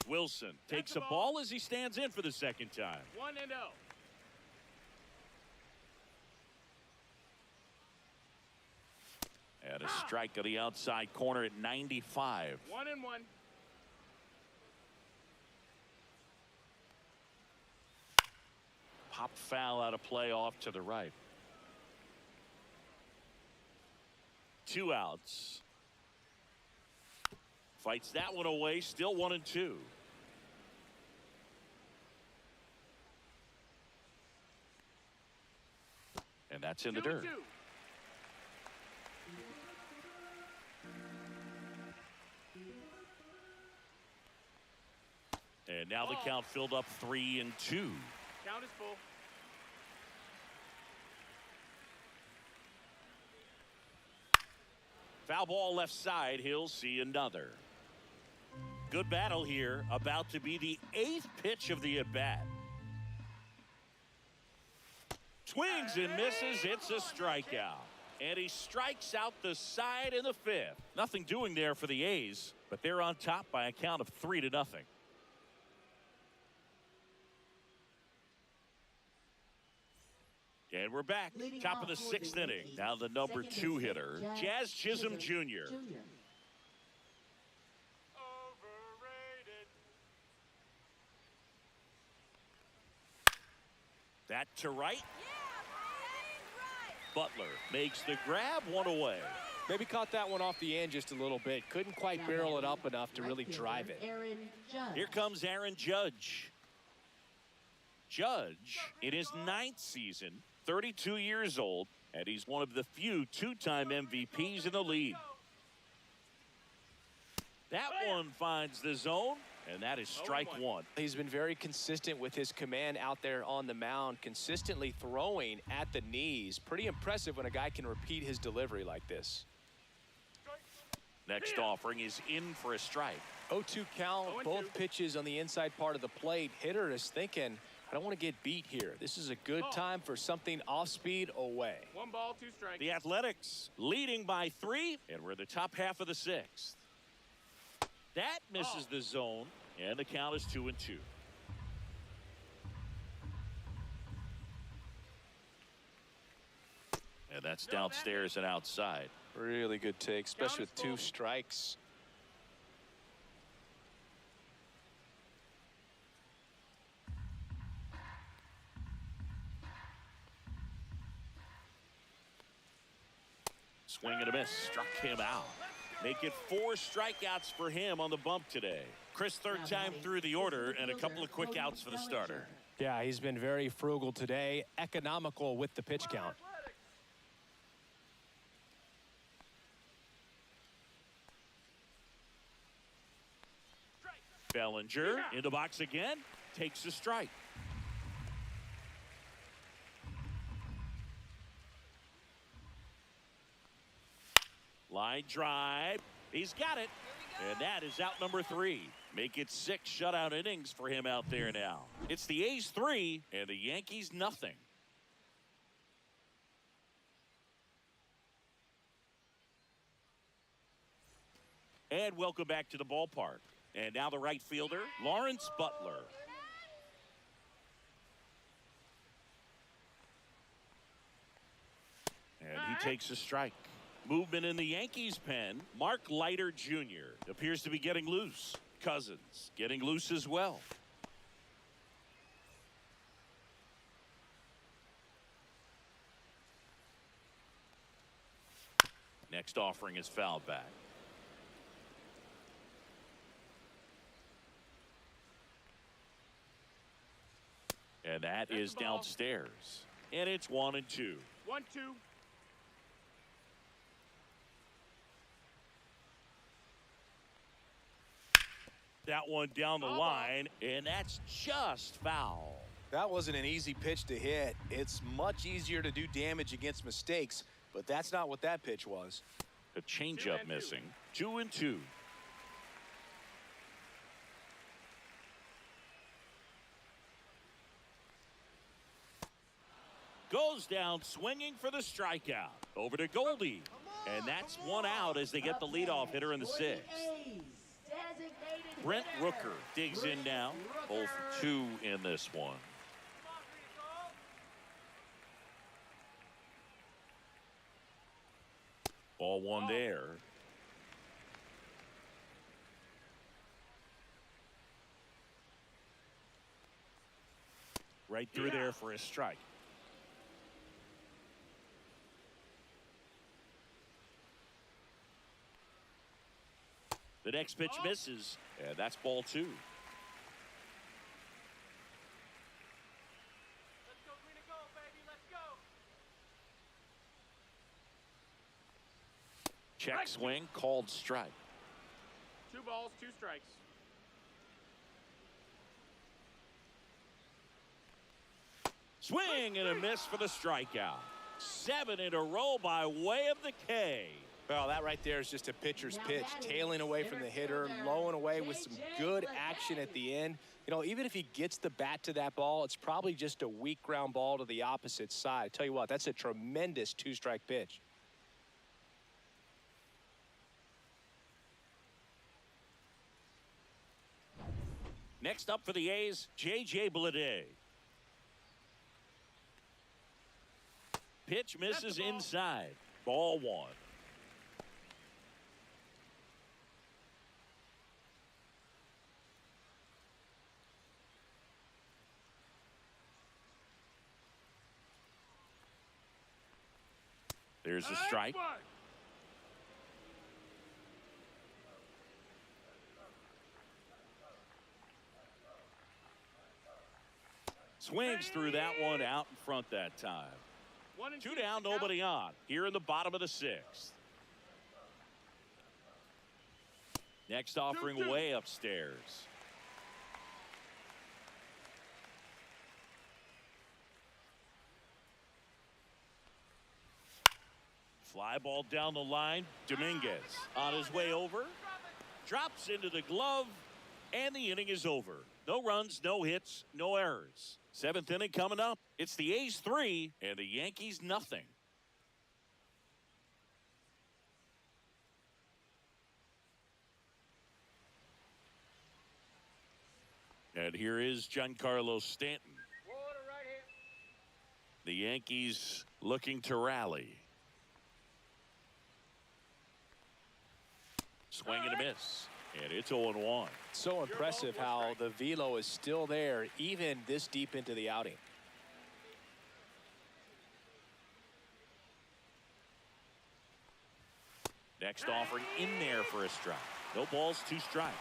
Wilson takes a ball as he stands in for the second time. 1-0. And a strike of the outside corner at 95. 1-1. Pop foul out of play off to the right. 2 outs. Fights that one away, still 1-2. And that's in the dirt. 2-2. And now the count filled up 3-2. Count is full. Foul ball left side. He'll see another. Good battle here. About to be the 8th pitch of the at-bat. Swings and misses. It's a strikeout. And he strikes out the side in the 5th. Nothing doing there for the A's, but they're on top by a count of 3-0. And we're back. Leading Top of off the for sixth the inning. Yankees, Now the number second 2 baseman, hitter, Jazz Chisholm Jr. Overrated. That to right. Yeah, Butler makes the grab, one away. Maybe caught that one off the end just a little bit. Couldn't quite Now barrel it batting, up enough to right really fielder, drive it. Aaron Judge. Here comes Aaron Judge. Judge, in his 9th season, 32 years old, and he's one of the few two-time MVPs in the league. That one finds the zone, and that is strike 1. He's been very consistent with his command out there on the mound, consistently throwing at the knees. Pretty impressive when a guy can repeat his delivery like this. Next offering is in for a strike. 0-2 count, both pitches on the inside part of the plate. Hitter is thinking, I don't want to get beat here. This is a good time for something off speed away. 1 ball, 2 strikes. The Athletics leading by 3, and we're in the top half of the 6th. That misses the zone, and the count is 2-2. And that's downstairs and outside. Really good take, especially with 2 strikes. Swing and a miss, struck him out. Make it 4 strikeouts for him on the bump today. Chris, third time through the order, and a couple of quick outs for the starter. Yeah, he's been very frugal today, economical with the pitch count. Bellinger in the box again, takes a strike. Line drive, he's got it, and that is out number 3. Make it 6 shutout innings for him out there now. It's the A's 3 and the Yankees nothing. And welcome back to the ballpark. And now the right fielder, Lawrence Butler. And he takes a strike. Movement in the Yankees pen. Mark Leiter Jr. appears to be getting loose. Cousins getting loose as well. Next offering is fouled back. And that is downstairs. And it's 1-2. 1-2. That one down the line, and that's just foul. That wasn't an easy pitch to hit. It's much easier to do damage against mistakes, but that's not what that pitch was. A changeup missing. 2-2. Goes down swinging for the strikeout. Over to Goldie. And that's 1 out as they get the leadoff hitter in the 6th. Brent Rooker digs in now. 0 for 2 in this one. Ball 1 there. Right through there for a strike. The next pitch misses, and that's ball 2. Let's go green and gold, baby. Let's go. Check swing, called strike. 2 balls, 2 strikes. Swing and a miss for the strikeout. 7 in a row by way of the K. Well, that right there is just a pitcher's pitch, tailing away from the hitter, lowing away with some good action at the end. You know, even if he gets the bat to that ball, it's probably just a weak ground ball to the opposite side. Tell you what, that's a tremendous 2-strike pitch. Next up for the A's, J.J. Bleday. Pitch misses inside. Ball one. There's a strike. Swings through that one out in front that time. 2 down, nobody on. Here in the bottom of the 6th. Next offering way upstairs. Fly ball down the line. Dominguez on his way over. Drops into the glove. And the inning is over. No runs, no hits, no errors. 7th inning coming up. It's the A's 3 and the Yankees nothing. And here is Giancarlo Stanton. The Yankees looking to rally. Swing and a miss. And it's 0-1. So impressive how the velo is still there even this deep into the outing. Next offering in there for a strike. No balls, 2 strikes.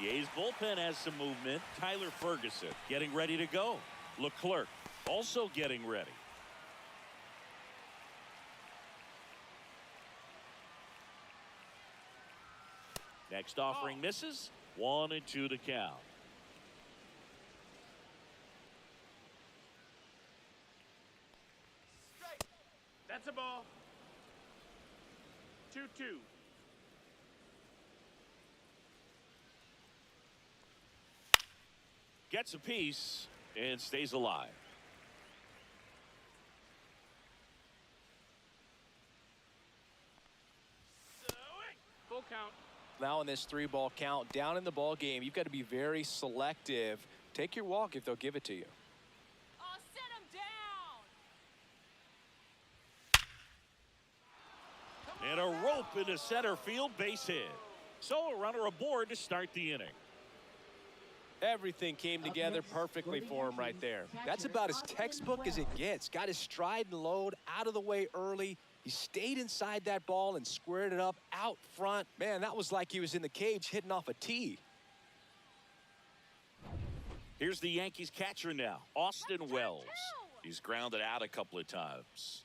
The A's bullpen has some movement. Tyler Ferguson getting ready to go. Leclerc also getting ready. Next offering misses. 1-2 to count. That's a ball. 2-2. Gets a piece and stays alive. Full count. Now in this 3-ball count, down in the ball game, you've got to be very selective. Take your walk if they'll give it to you. Oh, set him down. And a rope into center field, base hit. So a runner aboard to start the inning. Everything came together perfectly for him right there. That's about as textbook as it gets. Got his stride and load out of the way early. He stayed inside that ball and squared it up out front. Man, that was like he was in the cage hitting off a tee. Here's the Yankees catcher now, Austin Wells. He's grounded out a couple of times.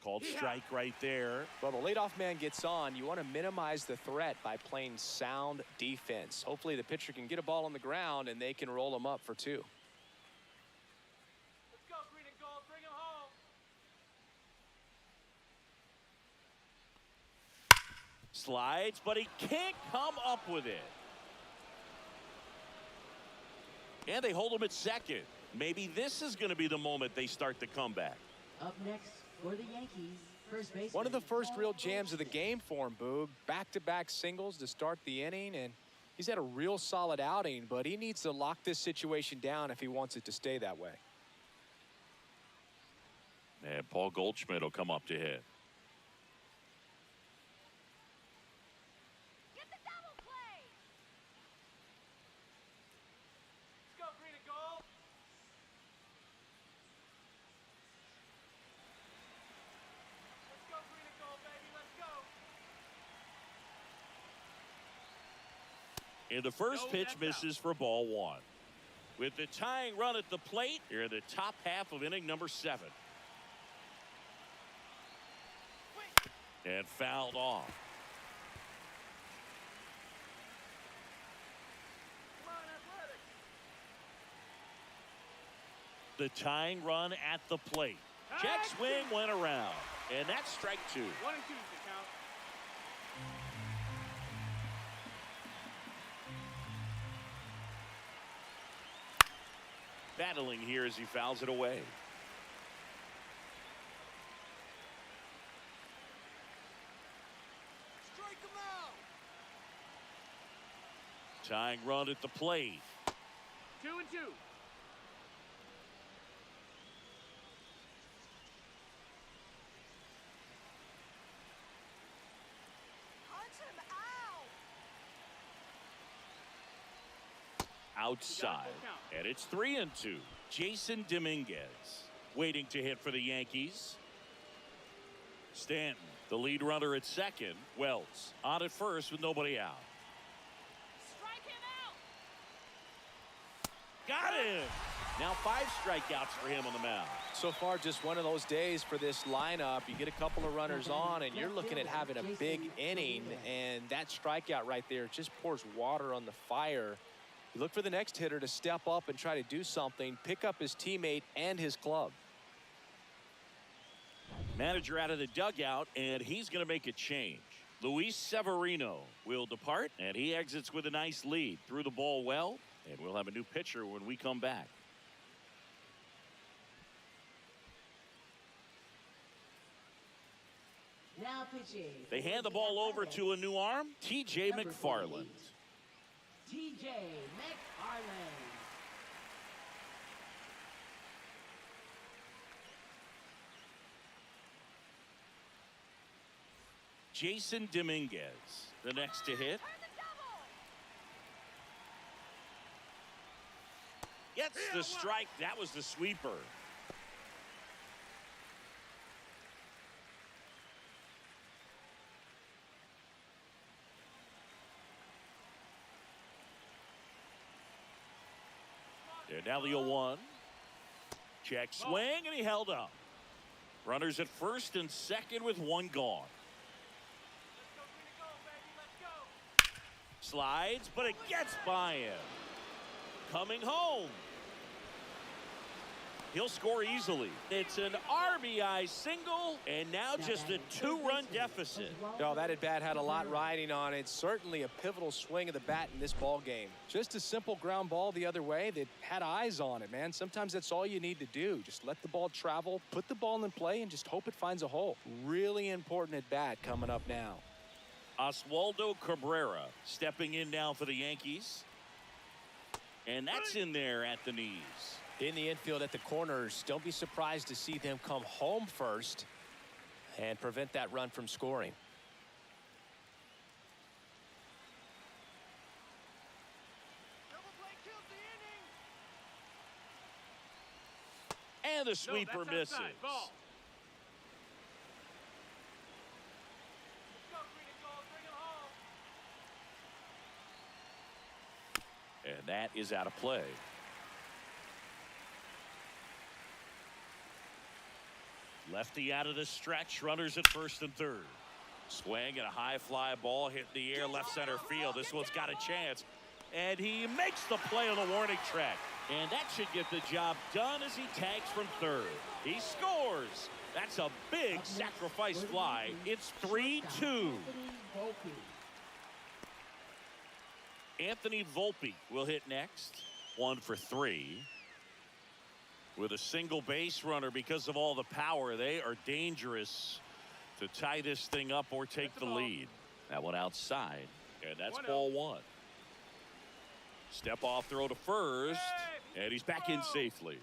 Called strike right there. Well, the leadoff man gets on. You want to minimize the threat by playing sound defense. Hopefully the pitcher can get a ball on the ground and they can roll him up for 2. Let's go, green and gold. Bring him home. Slides, but he can't come up with it. And they hold him at second. Maybe this is going to be the moment they start the comeback. Up next for the Yankees, first baseman. One of the first real jams of the game for him, Boog. Back-to-back singles to start the inning, and he's had a real solid outing, but he needs to lock this situation down if he wants it to stay that way. And Paul Goldschmidt will come up to hit. Get the double play. Let's go, green and gold. Let's go, green and gold, baby. Let's go. And the first pitch misses for ball 1. With the tying run at the plate, here in the top half of inning number 7. And fouled off. Come on, Athletics. The tying run at the plate. Check swing went around. And that's strike 2. 1 and 2 to count. Battling here as he fouls it away. Strike him out. Tying run at the plate. 2 and 2. outside. And it's 3-2. Jason Dominguez waiting to hit for the Yankees. Stanton, the lead runner at second. Wells on at first with nobody out. Strike him out. Got him. Now 5 strikeouts for him on the mound. So far, just one of those days for this lineup. You get a couple of runners on, and you're looking at having a big inning, and that strikeout right there just pours water on the fire. You look for the next hitter to step up and try to do something, pick up his teammate and his club. Manager out of the dugout, and he's going to make a change. Luis Severino will depart, and he exits with a nice lead. Threw the ball well, and we'll have a new pitcher when we come back. Now pitching. They hand the ball over to a new arm, T.J. McFarland. T.J. McFarland. Jason Dominguez, the next to hit. Gets the strike. That was the sweeper. And now the 0-1. Check swing, and he held up. Runners at first and second with 1 gone. Slides, but it gets by him. Coming home. He'll score easily. It's an RBI single, and now just a 2-run deficit. Oh, that at-bat had a lot riding on it. Certainly a pivotal swing of the bat in this ball game. Just a simple ground ball the other way that had eyes on it, man. Sometimes that's all you need to do. Just let the ball travel, put the ball in play, and just hope it finds a hole. Really important at-bat coming up now. Oswaldo Cabrera stepping in now for the Yankees. And that's in there at the knees. In the infield at the corners, don't be surprised to see them come home first and prevent that run from scoring. And the sweeper misses. And that is out of play. Lefty out of the stretch. Runners at first and third. Swing and a high fly ball hit in the air left center field. This one's got a chance. And he makes the play on the warning track. And that should get the job done as he tags from third. He scores. That's a big sacrifice fly. It's 3-2. Anthony Volpe will hit next. 1 for 3. With a single base runner because of all the power, they are dangerous to tie this thing up or take the lead. That one outside, and that's ball 1. Step off throw to first, and he's back in safely.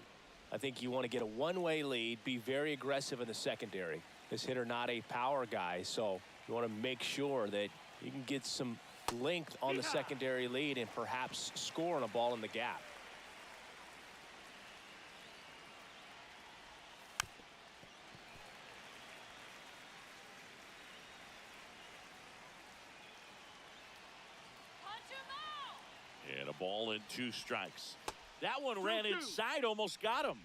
I think you want to get a one-way lead, be very aggressive in the secondary. This hitter not a power guy, so you want to make sure that you can get some length on the secondary lead and perhaps score on a ball in the gap. And a ball and 2 strikes. That one ran inside, almost got him.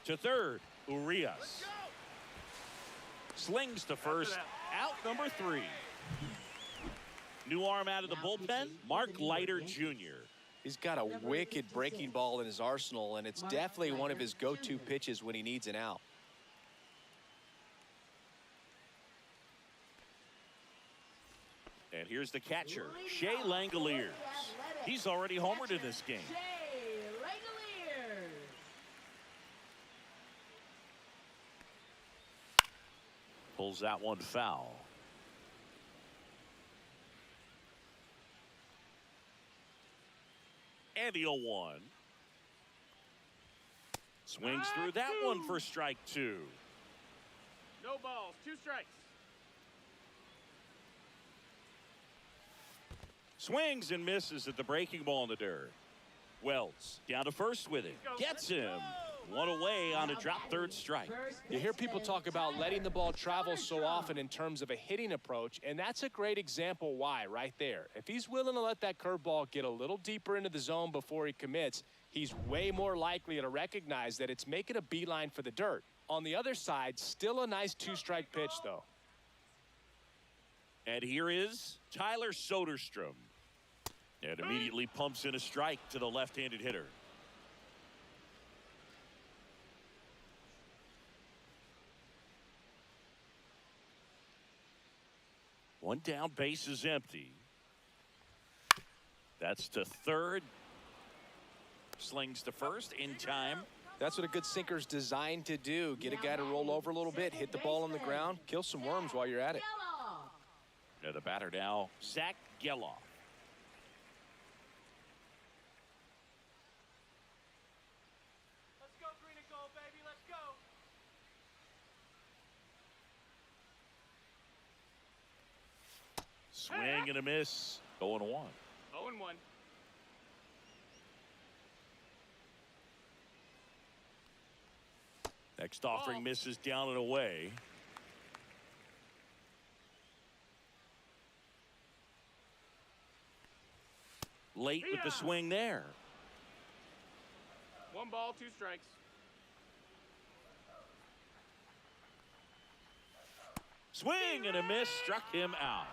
To third, Urias. Slings to first, out number 3. New arm out of the bullpen, Mark Leiter Jr. He's got a wicked breaking ball in his arsenal, and it's definitely one of his go-to pitches when he needs an out. And here's the catcher, Shea Langoliers. He's already homered in this game. Pulls that one foul. And the 0-1. Swings through that one for strike 2. No balls, 2 strikes. Swings and misses at the breaking ball in the dirt. Wells down to first with it. Gets him. One away on a drop third strike. You hear people talk about letting the ball travel so often in terms of a hitting approach, and that's a great example why right there. If he's willing to let that curveball get a little deeper into the zone before he commits, he's way more likely to recognize that it's making a beeline for the dirt. On the other side, still a nice 2-strike pitch, though. And here is Tyler Soderstrom. And immediately pumps in a strike to the left-handed hitter. One down, base is empty. That's to third. Slings to first in time. That's what a good sinker's designed to do. Get a guy to roll over a little bit, hit the ball on the ground, kill some worms while you're at it. Now the batter now, Zach Geloff. Let's go green and gold, baby. Let's go. Swing and a miss. 0-1. 0-1. Next offering misses down and away. Late with the swing there. 1 ball, 2 strikes. Swing and a miss, struck him out.